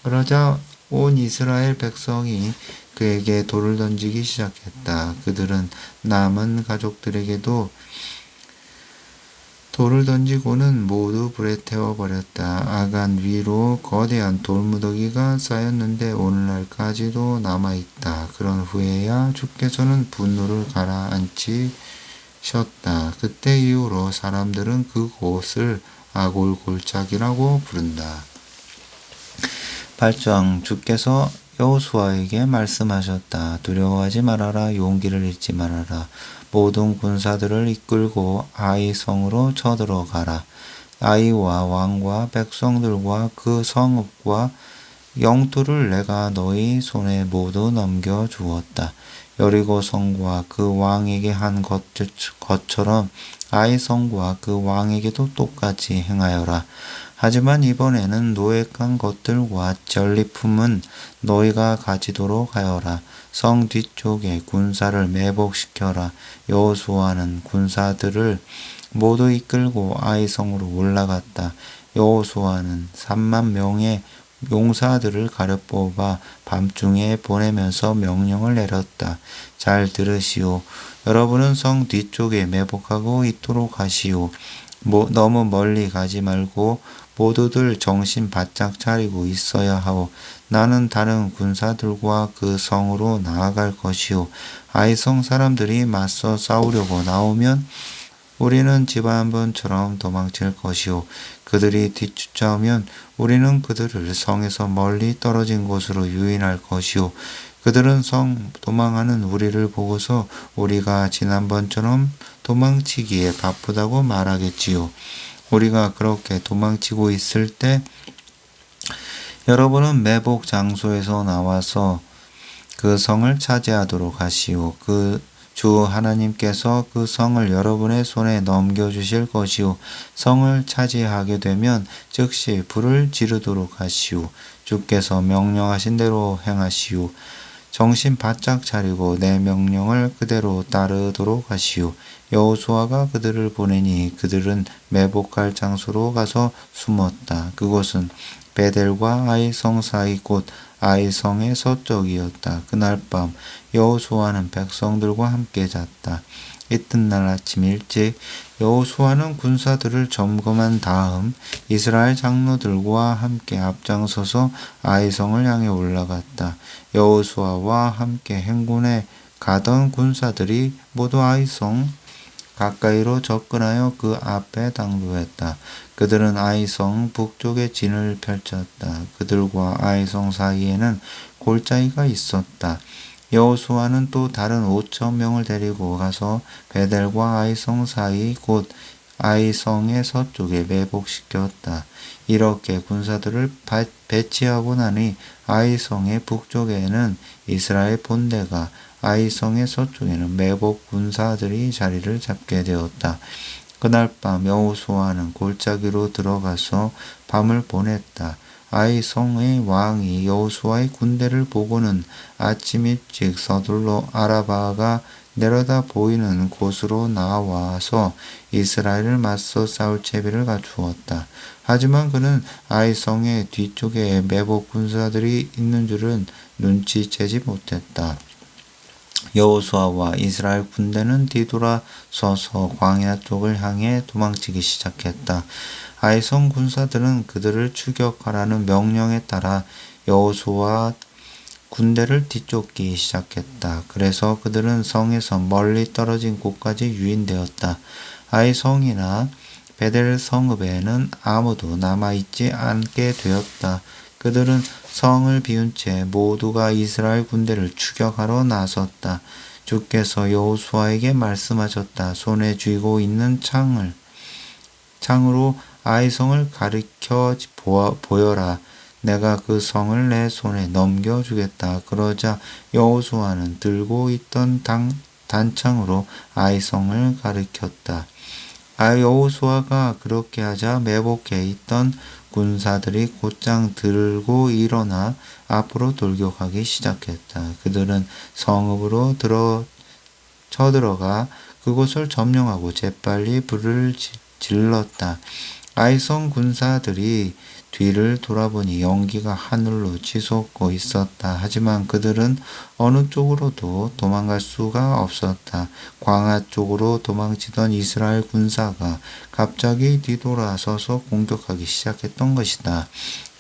그러자 온 이스라엘 백성이 그에게 돌을 던지기 시작했다. 그들은 남은 가족들에게도 돌을 던지고는 모두 불에 태워버렸다. 아간 위로 거대한 돌무더기가 쌓였는데 오늘날까지도 남아있다. 그런 후에야 주께서는 분노를 가라앉히셨다. 그때 이후로 사람들은 그곳을 아골 골짜기라고 부른다. 8장. 주께서 여호수아에게 말씀하셨다. 두려워하지 말아라. 용기를 잃지 말아라. 모든 군사들을 이끌고 아이 성으로 쳐들어가라. 아이와 왕과 백성들과 그 성읍과 영토를 내가 너희 손에 모두 넘겨주었다. 여리고 성과 그 왕에게 한 것처럼 아이 성과 그 왕에게도 똑같이 행하여라. 하지만 이번에는 노획한 것들과 전리품은 너희가 가지도록 하여라. 성 뒤쪽에 군사를 매복시켜라. 여호수아는 군사들을 모두 이끌고 아이성으로 올라갔다. 여호수아는 3만 명의 용사들을 가려 뽑아 밤중에 보내면서 명령을 내렸다. 잘 들으시오. 여러분은 성 뒤쪽에 매복하고 있도록 하시오. 너무 멀리 가지 말고 모두들 정신 바짝 차리고 있어야 하오. 나는 다른 군사들과 그 성으로 나아갈 것이오. 아이성 사람들이 맞서 싸우려고 나오면 우리는 지난번처럼 도망칠 것이오. 그들이 뒤쫓아오면 우리는 그들을 성에서 멀리 떨어진 곳으로 유인할 것이오. 그들은 성 도망하는 우리를 보고서 우리가 지난번처럼 도망치기에 바쁘다고 말하겠지요. 우리가 그렇게 도망치고 있을 때 여러분은 매복 장소에서 나와서 그 성을 차지하도록 하시오. 그 주 하나님께서 그 성을 여러분의 손에 넘겨주실 것이오. 성을 차지하게 되면 즉시 불을 지르도록 하시오. 주께서 명령하신 대로 행하시오. 정신 바짝 차리고 내 명령을 그대로 따르도록 하시오. 여호수아가 그들을 보내니 그들은 매복할 장소로 가서 숨었다. 그곳은 베델과 아이성 사이 곧 아이성의 서쪽이었다. 그날 밤 여호수아는 백성들과 함께 잤다. 이튿날 아침 일찍 여호수아는 군사들을 점검한 다음 이스라엘 장로들과 함께 앞장서서 아이성을 향해 올라갔다. 여호수아와 함께 행군에 가던 군사들이 모두 아이성 가까이로 접근하여 그 앞에 당도했다. 그들은 아이성 북쪽에 진을 펼쳤다. 그들과 아이성 사이에는 골짜기가 있었다. 여호수아는 또 다른 5천 명을 데리고 가서 베델과 아이성 사이 곧 아이성의 서쪽에 매복시켰다. 이렇게 군사들을 배치하고 나니 아이성의 북쪽에는 이스라엘 본대가 아이성의 서쪽에는 매복 군사들이 자리를 잡게 되었다. 그날 밤 여호수아는 골짜기로 들어가서 밤을 보냈다. 아이성의 왕이 여호수아의 군대를 보고는 아침 일찍 서둘러 아라바가 내려다 보이는 곳으로 나와서 이스라엘을 맞서 싸울 채비를 갖추었다. 하지만 그는 아이성의 뒤쪽에 매복 군사들이 있는 줄은 눈치채지 못했다. 여호수아와 이스라엘 군대는 뒤돌아서서 광야 쪽을 향해 도망치기 시작했다. 아이성 군사들은 그들을 추격하라는 명령에 따라 여호수아 군대를 뒤쫓기 시작했다. 그래서 그들은 성에서 멀리 떨어진 곳까지 유인되었다. 아이성이나 베델 성읍에는 아무도 남아있지 않게 되었다. 그들은 성을 비운 채 모두가 이스라엘 군대를 추격하러 나섰다. 주께서 여호수아에게 말씀하셨다. 손에 쥐고 있는 창으로 아이성을 가리켜 보여라. 내가 그 성을 내 손에 넘겨주겠다. 그러자 여호수아는 들고 있던 단창으로 아이성을 가리켰다. 여호수아가 그렇게 하자 매복해 있던 군사들이 곧장 들고 일어나 앞으로 돌격하기 시작했다. 그들은 성읍으로 쳐들어가 그곳을 점령하고 재빨리 불을 질렀다. 아이성 군사들이 뒤를 돌아보니 연기가 하늘로 치솟고 있었다. 하지만 그들은 어느 쪽으로도 도망갈 수가 없었다. 광야 쪽으로 도망치던 이스라엘 군사가 갑자기 뒤돌아서서 공격하기 시작했던 것이다.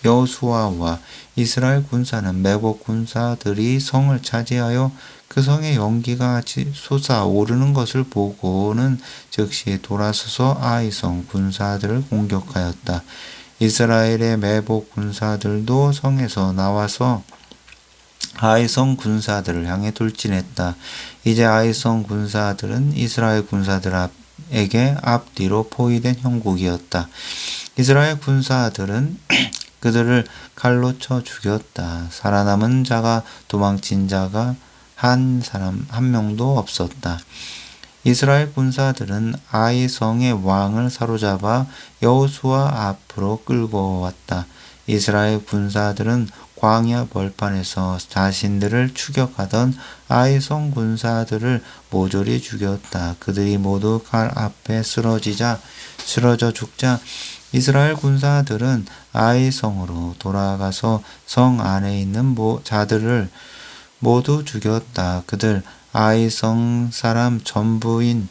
여호수아와 이스라엘 군사는 매복 군사들이 성을 차지하여 그 성의 연기가 솟아오르는 것을 보고는 즉시 돌아서서 아이성 군사들을 공격하였다. 이스라엘의 매복 군사들도 성에서 나와서 아이성 군사들을 향해 돌진했다. 이제 아이성 군사들은 이스라엘 군사들에게 앞뒤로 포위된 형국이었다. 이스라엘 군사들은 그들을 칼로 쳐 죽였다. 살아남은 자가 도망친 자가 한 명도 없었다. 이스라엘 군사들은 아이성의 왕을 사로잡아 여호수아 앞으로 끌고 왔다. 이스라엘 군사들은 광야 벌판에서 자신들을 추격하던 아이성 군사들을 모조리 죽였다. 그들이 모두 칼 앞에 쓰러져 죽자 이스라엘 군사들은 아이성으로 돌아가서 성 안에 있는 자들을 모두 죽였다. 그들 아이성 사람 전부인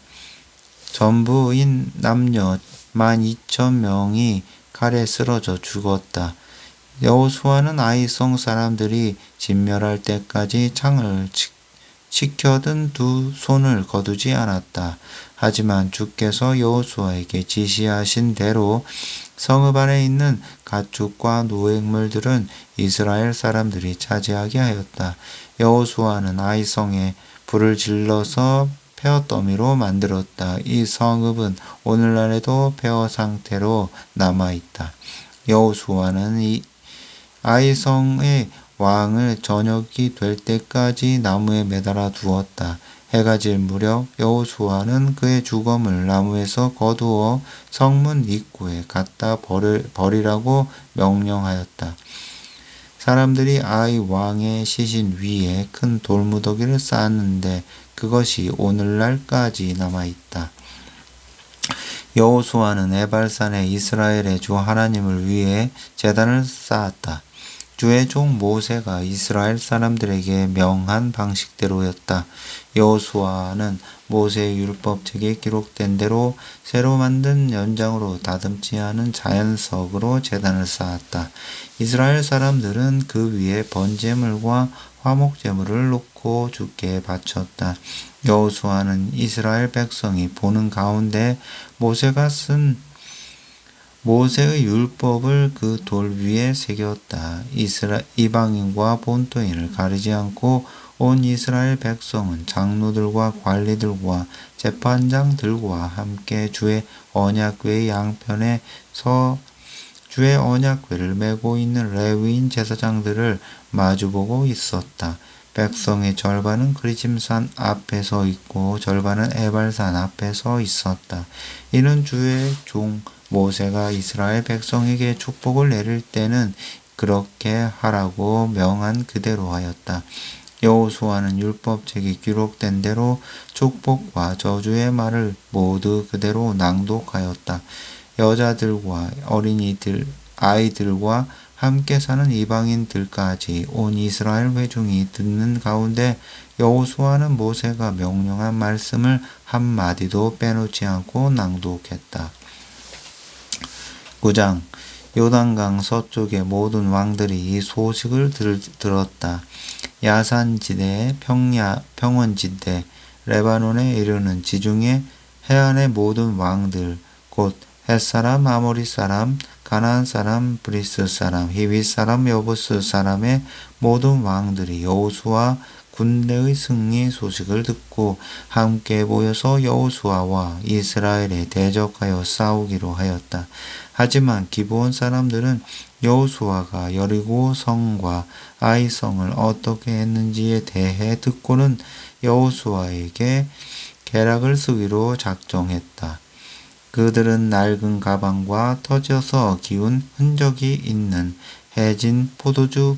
남녀 12,000명이 칼에 쓰러져 죽었다. 여호수아는 아이성 사람들이 진멸할 때까지 창을 치켜든 두 손을 거두지 않았다. 하지만 주께서 여호수아에게 지시하신 대로 성읍 안에 있는 가축과 노획물들은 이스라엘 사람들이 차지하게 하였다. 여호수아는 아이성에 불을 질러서 폐허 더미로 만들었다. 이 성읍은 오늘날에도 폐허 상태로 남아있다. 여호수아는 이 아이성의 왕을 저녁이 될 때까지 나무에 매달아 두었다. 해가 질 무렵 여호수아는 그의 주검을 나무에서 거두어 성문 입구에 갖다 버리라고 명령하였다. 사람들이 아이 왕의 시신 위에 큰 돌무더기를 쌓았는데 그것이 오늘날까지 남아있다. 여호수아는 에발산에 이스라엘의 주 하나님을 위해 제단을 쌓았다. 주의 종 모세가 이스라엘 사람들에게 명한 방식대로였다. 여호수아는 모세의 율법책에 기록된 대로 새로 만든 연장으로 다듬지 않은 자연석으로 제단을 쌓았다. 이스라엘 사람들은 그 위에 번제물과 화목제물을 놓고 주께 바쳤다. 여호수아는 이스라엘 백성이 보는 가운데 모세가 쓴 모세의 율법을 그 돌 위에 새겼다. 이방인과 본토인을 가리지 않고 온 이스라엘 백성은 장로들과 관리들과 재판장들과 함께 주의 언약궤의 양편에 서 주의 언약궤를 메고 있는 레위인 제사장들을 마주보고 있었다. 백성의 절반은 그리짐산 앞에 서 있고 절반은 에발산 앞에 서 있었다. 이는 주의 종 모세가 이스라엘 백성에게 축복을 내릴 때는 그렇게 하라고 명한 그대로 하였다. 여호수아는 율법책이 기록된 대로 축복과 저주의 말을 모두 그대로 낭독하였다. 여자들과 어린이들, 아이들과 함께 사는 이방인들까지 온 이스라엘 회중이 듣는 가운데 여호수아는 모세가 명령한 말씀을 한마디도 빼놓지 않고 낭독했다. 9장 요단강 서쪽의 모든 왕들이 이 소식을 들었다. 야산지대, 평원지대, 레바논에 이르는 지중해 해안의 모든 왕들, 곧 헷사람, 아모리 사람, 가나안 사람, 브리스 사람, 히윗 사람, 여부스 사람의 모든 왕들이 여호수아 군대의 승리 소식을 듣고 함께 모여서 여호수아와 이스라엘에 대적하여 싸우기로 하였다. 하지만 기브온 사람들은 여호수아가 여리고 성과 아이 성을 어떻게 했는지에 대해 듣고는 여호수아에게 계략을 쓰기로 작정했다. 그들은 낡은 가방과 터져서 기운 흔적이 있는 해진 포도주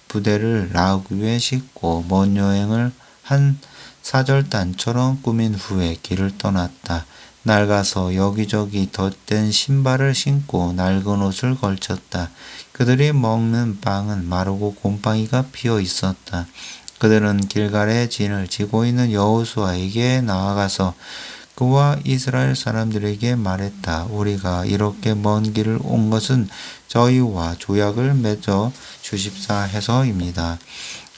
부대를 라우그 위에 싣고 먼 여행을 한 사절단처럼 꾸민 후에 길을 떠났다. 낡아서 여기저기 덧댄 신발을 신고 낡은 옷을 걸쳤다. 그들이 먹는 빵은 마르고 곰팡이가 피어 있었다. 그들은 길갈의 진을 지고 있는 여호수아에게 나아가서 그와 이스라엘 사람들에게 말했다. 우리가 이렇게 먼 길을 온 것은 저희와 조약을 맺어 주십사 해서입니다.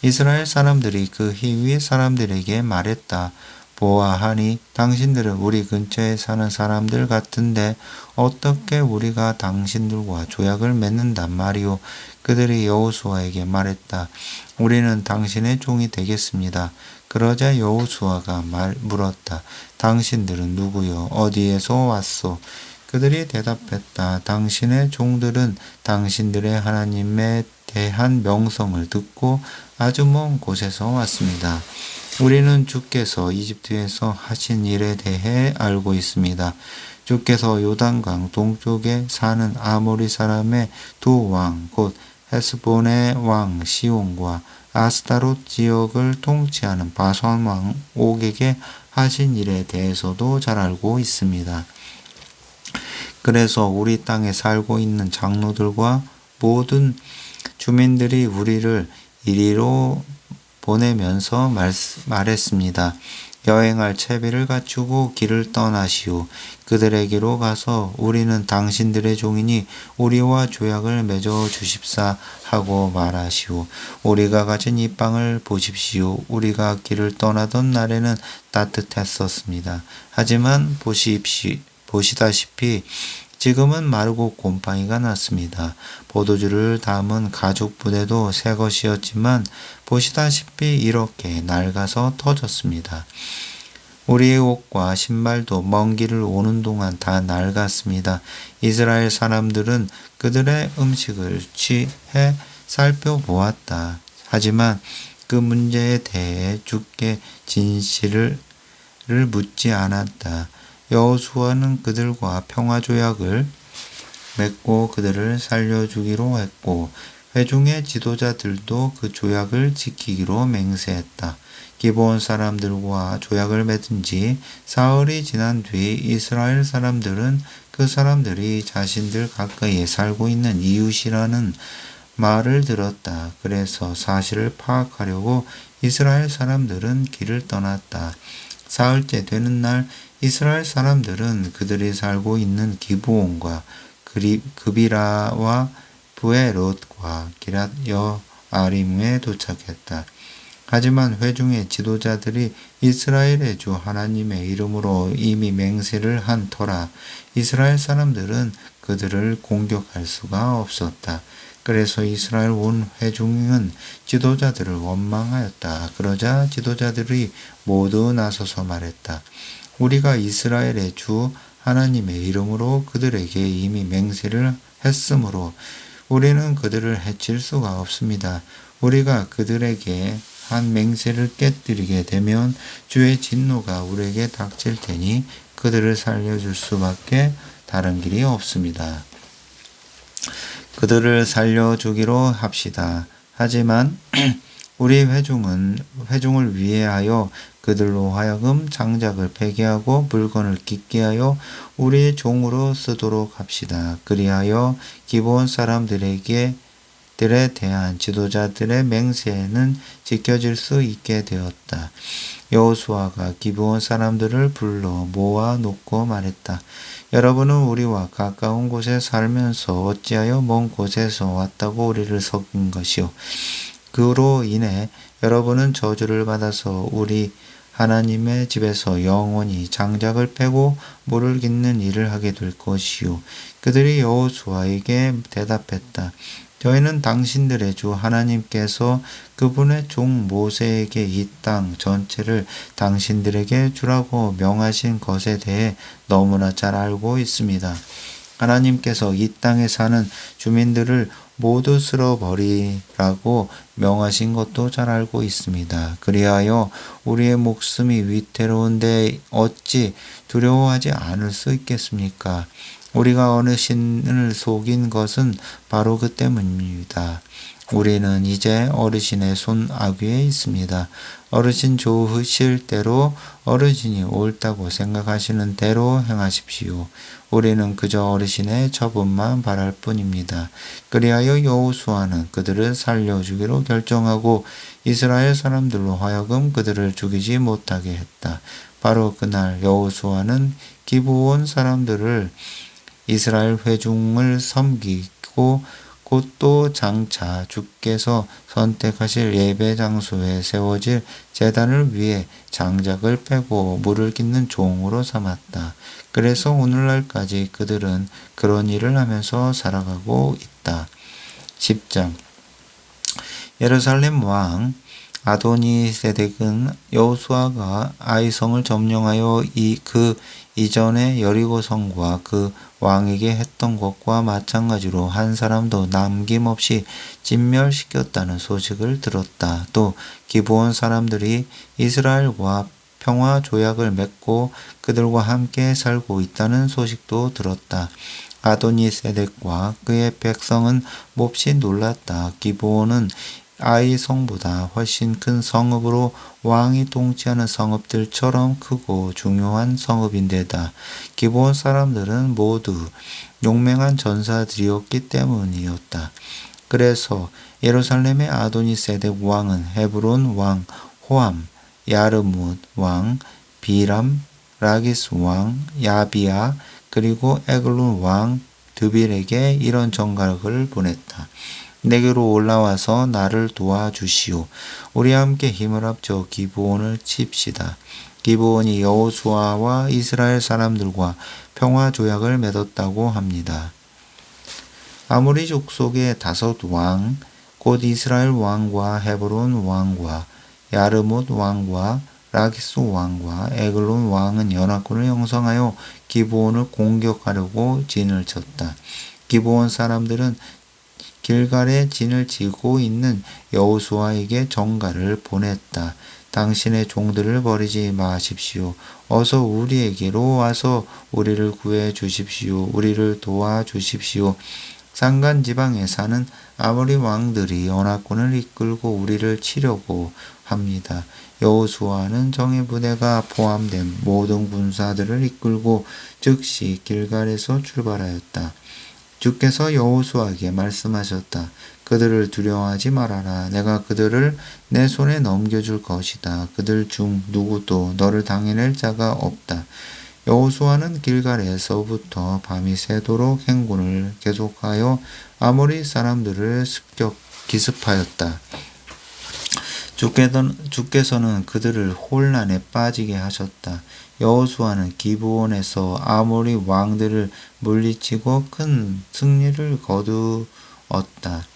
이스라엘 사람들이 그 히위 사람들에게 말했다. 보아하니 당신들은 우리 근처에 사는 사람들 같은데 어떻게 우리가 당신들과 조약을 맺는단 말이오. 그들이 여호수아에게 말했다. 우리는 당신의 종이 되겠습니다. 그러자 여호수아가 물었다. 당신들은 누구요? 어디에서 왔소? 그들이 대답했다. 당신의 종들은 당신들의 하나님에 대한 명성을 듣고 아주 먼 곳에서 왔습니다. 우리는 주께서 이집트에서 하신 일에 대해 알고 있습니다. 주께서 요단강 동쪽에 사는 아모리 사람의 두 왕, 곧 헤스본의 왕 시온과 아스타롯 지역을 통치하는 바산 왕 옥에게 하신 일에 대해서도 잘 알고 있습니다. 그래서 우리 땅에 살고 있는 장로들과 모든 주민들이 우리를 이리로 보내면서 말했습니다. 여행할 채비를 갖추고 길을 떠나시오. 그들에게로 가서 우리는 당신들의 종이니 우리와 조약을 맺어 주십사 하고 말하시오. 우리가 가진 이 빵을 보십시오. 우리가 길을 떠나던 날에는 따뜻했었습니다. 하지만 보시다시피 지금은 마르고 곰팡이가 났습니다. 포도주를 담은 가죽 부대도 새 것이었지만 보시다시피 이렇게 낡아서 터졌습니다. 우리의 옷과 신발도 먼 길을 오는 동안 다 낡았습니다. 이스라엘 사람들은 그들의 음식을 취해 살펴보았다. 하지만 그 문제에 대해 주께 진실을 묻지 않았다. 여호수아는 그들과 평화조약을 맺고 그들을 살려주기로 했고 회중의 지도자들도 그 조약을 지키기로 맹세했다. 기브온 사람들과 조약을 맺은 지 사흘이 지난 뒤 이스라엘 사람들은 그 사람들이 자신들 가까이에 살고 있는 이웃이라는 말을 들었다. 그래서 사실을 파악하려고 이스라엘 사람들은 길을 떠났다. 사흘째 되는 날 이스라엘 사람들은 그들이 살고 있는 기브온과 그비라와 부에롯과 기랏 여아림에 도착했다. 하지만 회중의 지도자들이 이스라엘의 주 하나님의 이름으로 이미 맹세를 한 터라 이스라엘 사람들은 그들을 공격할 수가 없었다. 그래서 이스라엘 온 회중은 지도자들을 원망하였다. 그러자 지도자들이 모두 나서서 말했다. 우리가 이스라엘의 주 하나님의 이름으로 그들에게 이미 맹세를 했으므로 우리는 그들을 해칠 수가 없습니다. 우리가 그들에게 한 맹세를 깨뜨리게 되면 주의 진노가 우리에게 닥칠 테니 그들을 살려줄 수밖에 다른 길이 없습니다. 그들을 살려주기로 합시다. 하지만 우리 회중을 위하여 그들로 하여금 장작을 폐기하고 물건을 깃게 하여 우리의 종으로 쓰도록 합시다. 그리하여 기브온 사람들에 대한 지도자들의 맹세는 지켜질 수 있게 되었다. 여호수아가 기브온 사람들을 불러 모아 놓고 말했다. 여러분은 우리와 가까운 곳에 살면서 어찌하여 먼 곳에서 왔다고 우리를 속인 것이요. 그로 인해 여러분은 저주를 받아서 우리 하나님의 집에서 영원히 장작을 패고 물을 깃는 일을 하게 될 것이요. 그들이 여호수아에게 대답했다. 저희는 당신들의 주 하나님께서 그분의 종 모세에게 이 땅 전체를 당신들에게 주라고 명하신 것에 대해 너무나 잘 알고 있습니다. 하나님께서 이 땅에 사는 주민들을 모두 쓸어버리라고 명하신 것도 잘 알고 있습니다. 그리하여 우리의 목숨이 위태로운데 어찌 두려워하지 않을 수 있겠습니까? 우리가 어느 신을 속인 것은 바로 그 때문입니다. 우리는 이제 어르신의 손 아귀에 있습니다. 어르신 좋으실 대로 어르신이 옳다고 생각하시는 대로 행하십시오. 우리는 그저 어르신의 처분만 바랄 뿐입니다. 그리하여 여호수아는 그들을 살려주기로 결정하고 이스라엘 사람들로 하여금 그들을 죽이지 못하게 했다. 바로 그날 여호수아는 기브온 사람들을 이스라엘 회중을 섬기고 곧 또 장차 주께서 선택하실 예배 장소에 세워질 제단을 위해 장작을 패고 물을 깃는 종으로 삼았다. 그래서 오늘날까지 그들은 그런 일을 하면서 살아가고 있다. 10장 예루살렘 왕 아도니세덱은 여호수아가 아이성을 점령하여 그 이전에 여리고성과 그 왕에게 했던 것과 마찬가지로 한 사람도 남김없이 진멸시켰다는 소식을 들었다. 또 기브온 사람들이 이스라엘과 평화 조약을 맺고 그들과 함께 살고 있다는 소식도 들었다. 아도니세덱과 그의 백성은 몹시 놀랐다. 기브온은 아이 성보다 훨씬 큰 성읍으로 왕이 통치하는 성읍들처럼 크고 중요한 성읍인데다 기브온 사람들은 모두 용맹한 전사들이었기 때문이었다. 그래서 예루살렘의 아도니세덱 왕은 헤브론 왕 호암, 야르뭇 왕 비람, 라기스 왕 야비아 그리고 에글론 왕 드빌에게 이런 전각을 보냈다. 내게로 올라와서 나를 도와주시오. 우리 함께 힘을 합쳐 기브온을 칩시다. 기브온이 여호수아와 이스라엘 사람들과 평화 조약을 맺었다고 합니다. 아모리 족속의 5왕, 곧 이스라엘 왕과 헤브론 왕과 야르못 왕과 라기스 왕과 에글론 왕은 연합군을 형성하여 기브온을 공격하려고 진을 쳤다. 기브온 사람들은 길갈에 진을 치고 있는 여호수아에게 전가를 보냈다. 당신의 종들을 버리지 마십시오. 어서 우리에게로 와서 우리를 구해 주십시오. 우리를 도와주십시오. 산간 지방에 사는 아모리 왕들이 연합군을 이끌고 우리를 치려고 합니다. 여호수아는 정예 부대가 포함된 모든 군사들을 이끌고 즉시 길갈에서 출발하였다. 주께서 여호수아에게 말씀하셨다. 그들을 두려워하지 말아라. 내가 그들을 내 손에 넘겨줄 것이다. 그들 중 누구도 너를 당해낼 자가 없다. 여호수아는 길갈에서부터 밤이 새도록 행군을 계속하여 아모리 사람들을 기습하였다. 주께서는 그들을 혼란에 빠지게 하셨다. 여호수아는 기브온에서 아모리 왕들을 물리치고 큰 승리를 거두었다.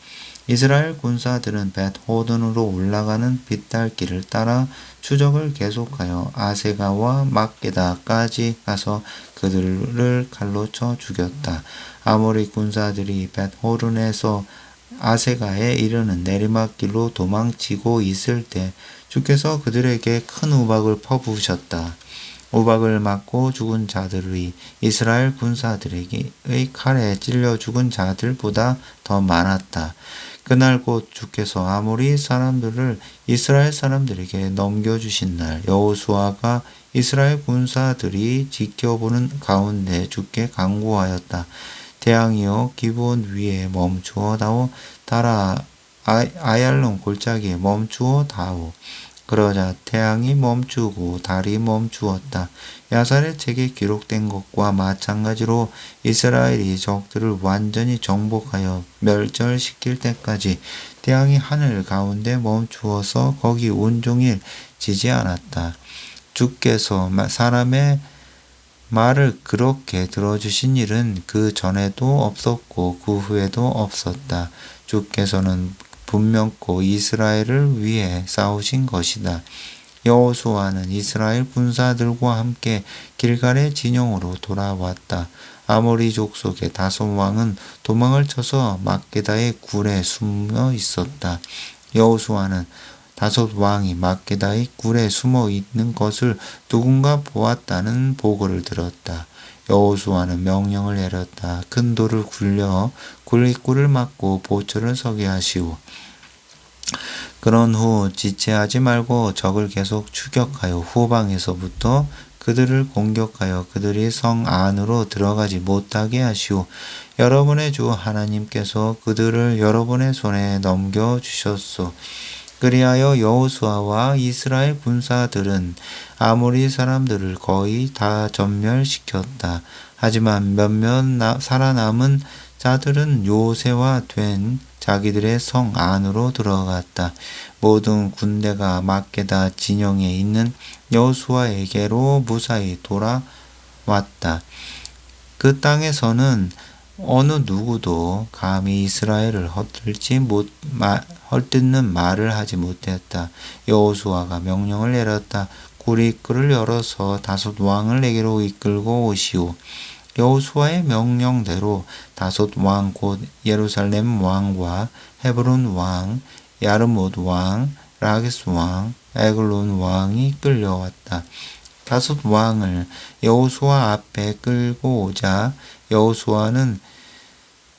이스라엘 군사들은 벳호든으로 올라가는 빗달길을 따라 추적을 계속하여 아세가와 막게다까지 가서 그들을 칼로 쳐 죽였다. 아모리 군사들이 벳호른에서 아세가에 이르는 내리막길로 도망치고 있을 때 주께서 그들에게 큰 우박을 퍼부으셨다. 우박을 맞고 죽은 자들이 이스라엘 군사들의 칼에 찔려 죽은 자들보다 더 많았다. 그날 곧 주께서 아모리 사람들을 이스라엘 사람들에게 넘겨주신 날 여호수아가 이스라엘 군사들이 지켜보는 가운데 주께 간구하였다. 태양이여 기브온 위에 멈추어 다오. 달아 아얄론 골짜기에 멈추어 다오. 그러자 태양이 멈추고 달이 멈추었다. 야살의 책에 기록된 것과 마찬가지로 이스라엘이 적들을 완전히 정복하여 멸절시킬 때까지 태양이 하늘 가운데 멈추어서 거기 온종일 지지 않았다. 주께서 사람의 말을 그렇게 들어주신 일은 그 전에도 없었고 그 후에도 없었다. 주께서는 분명코 이스라엘을 위해 싸우신 것이다. 여호수아는 이스라엘 군사들과 함께 길갈의 진영으로 돌아왔다. 아모리 족속의 다섯 왕은 도망을 쳐서 막게다의 굴에 숨어 있었다. 여호수아는 다섯 왕이 막게다의 굴에 숨어 있는 것을 누군가 보았다는 보고를 들었다. 여호수아는 명령을 내렸다. 큰 돌을 굴려 굴 입구를 막고 보초를 서게 하시오. 그런 후 지체하지 말고 적을 계속 추격하여 후방에서부터 그들을 공격하여 그들이 성 안으로 들어가지 못하게 하시오. 여러분의 주 하나님께서 그들을 여러분의 손에 넘겨주셨소. 그리하여 여호수아와 이스라엘 군사들은 아모리 사람들을 거의 다 전멸시켰다. 하지만 몇몇 살아남은 자들은 요새화 된 자기들의 성 안으로 들어갔다. 모든 군대가 막게다 진영에 있는 여호수아에게로 무사히 돌아왔다. 그 땅에서는 어느 누구도 감히 이스라엘을 헐뜯는 말을 하지 못했다. 여호수아가 명령을 내렸다. 굴 입구를 열어서 다섯 왕을 내게로 이끌고 오시오. 여호수아의 명령대로 다섯 왕 곧 예루살렘 왕과 헤브론 왕, 야르못 왕, 라기스 왕, 에글론 왕이 끌려왔다. 다섯 왕을 여호수아 앞에 끌고 오자 여호수아는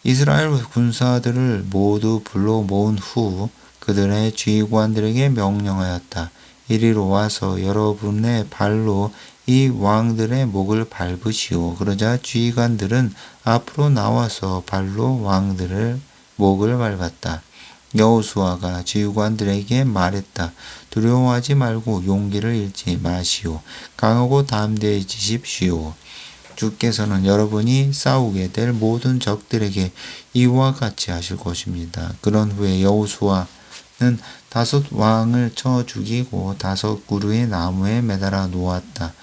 이스라엘 군사들을 모두 불러 모은 후 그들의 지휘관들에게 명령하였다. 이리로 와서 여러분의 발로 이 왕들의 목을 밟으시오. 그러자 지휘관들은 앞으로 나와서 발로 왕들의 목을 밟았다. 여호수아가 지휘관들에게 말했다. 두려워하지 말고 용기를 잃지 마시오. 강하고 담대해지십시오. 주께서는 여러분이 싸우게 될 모든 적들에게 이와 같이 하실 것입니다. 그런 후에 여호수아는 다섯 왕을 쳐 죽이고 다섯 그루의 나무에 매달아 놓았다.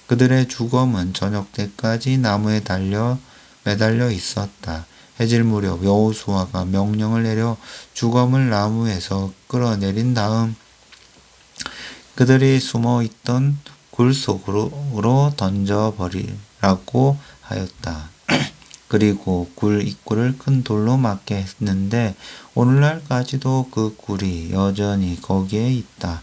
그들의 주검은 저녁 때까지 나무에 매달려 있었다. 해질 무렵 여호수아가 명령을 내려 주검을 나무에서 끌어내린 다음 그들이 숨어 있던 굴 속으로 던져버리라고 하였다. 그리고 굴 입구를 큰 돌로 막게 했는데 오늘날까지도 그 굴이 여전히 거기에 있다.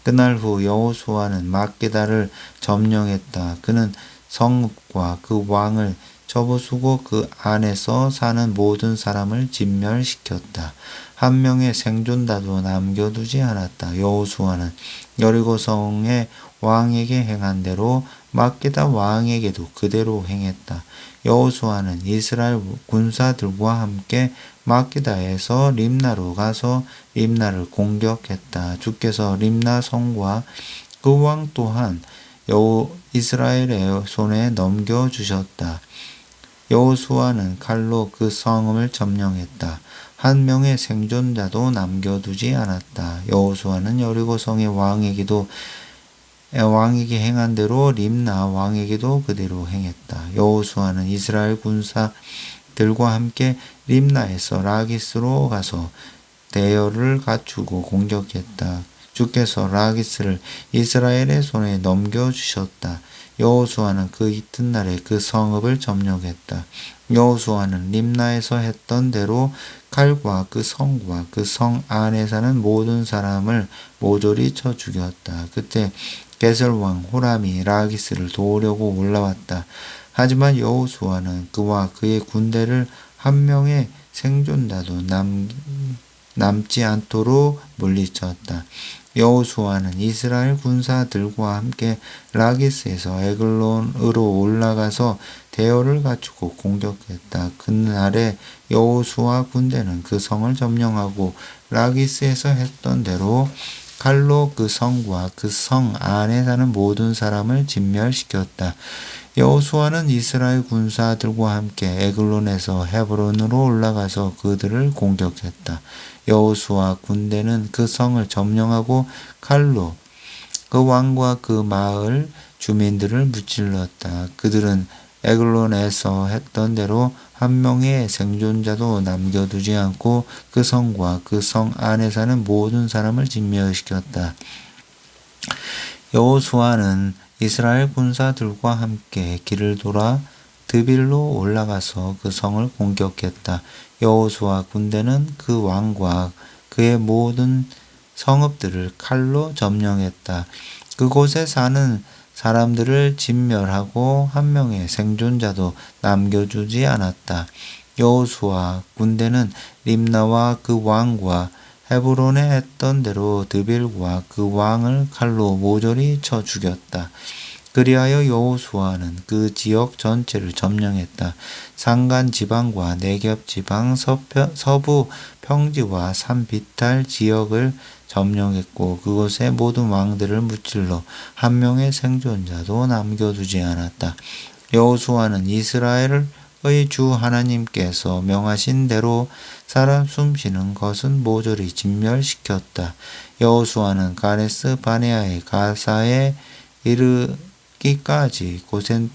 그날 후 여호수아는 막게다를 점령했다. 그는 성읍과 그 왕을 접어쓰고 그 안에서 사는 모든 사람을 진멸시켰다. 한 명의 생존자도 남겨두지 않았다. 여호수아는 여리고성의 왕에게 행한 대로 막게다 왕에게도 그대로 행했다. 여호수아는 이스라엘 군사들과 함께 막기다에서 림나로 가서 림나를 공격했다. 주께서 림나 성과 그 왕 또한 이스라엘의 손에 넘겨주셨다. 여호수아는 칼로 그 성읍을 점령했다. 한 명의 생존자도 남겨두지 않았다. 여호수아는 여리고성의 왕에게 행한 대로 림나 왕에게도 그대로 행했다. 여호수아는 이스라엘 군사들과 함께 림나에서 라기스로 가서 대열을 갖추고 공격했다. 주께서 라기스를 이스라엘의 손에 넘겨주셨다. 여호수아는 그 이튿날에 그 성읍을 점령했다. 여호수아는 림나에서 했던 대로 칼과 그 성과 그 성 안에 사는 모든 사람을 모조리 쳐 죽였다. 그때 게설왕 호람이 라기스를 도우려고 올라왔다. 하지만 여호수아는 그와 그의 군대를 한 명의 생존자도 남지 않도록 물리쳤다. 여호수아는 이스라엘 군사들과 함께 라기스에서 에글론으로 올라가서 대열을 갖추고 공격했다. 그날에 여호수아 군대는 그 성을 점령하고 라기스에서 했던 대로 칼로 그 성과 그 성 안에 사는 모든 사람을 진멸시켰다. 여호수아는 이스라엘 군사들과 함께 에글론에서 헤브론으로 올라가서 그들을 공격했다. 여호수아 군대는 그 성을 점령하고 칼로 그 왕과 그 마을 주민들을 무찔렀다. 그들은 에글론에서 했던 대로 한 명의 생존자도 남겨두지 않고 그 성과 그 성 안에 사는 모든 사람을 진멸시켰다. 여호수아는 이스라엘 군사들과 함께 길을 돌아 드빌로 올라가서 그 성을 공격했다. 여호수아 군대는 그 왕과 그의 모든 성읍들을 칼로 점령했다. 그곳에 사는 사람들을 진멸하고 한 명의 생존자도 남겨주지 않았다. 여호수아 군대는 림나와 그 왕과 헤브론에 했던 대로 드빌과 그 왕을 칼로 모조리 쳐 죽였다. 그리하여 여호수아는 그 지역 전체를 점령했다. 산간 지방과 내겹 지방, 서부 평지와 산 비탈 지역을 점령했고 그곳의 모든 왕들을 무찔러 한 명의 생존자도 남겨두지 않았다. 여호수아는 이스라엘의 주 하나님께서 명하신 대로 사람 숨쉬는 것은 모조리 진멸시켰다. 여호수아는 가데스 바네아의 가사에 이르기까지 고센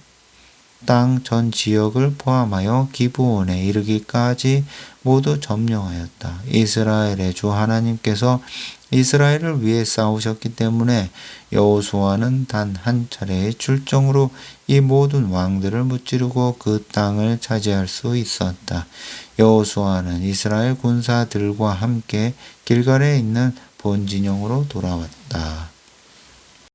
땅 전 지역을 포함하여 기브온에 이르기까지 모두 점령하였다. 이스라엘의 주 하나님께서 이스라엘을 위해 싸우셨기 때문에 여호수아는 단 한 차례의 출정으로 이 모든 왕들을 무찌르고 그 땅을 차지할 수 있었다. 여호수아는 이스라엘 군사들과 함께 길갈에 있는 본 진영으로 돌아왔다.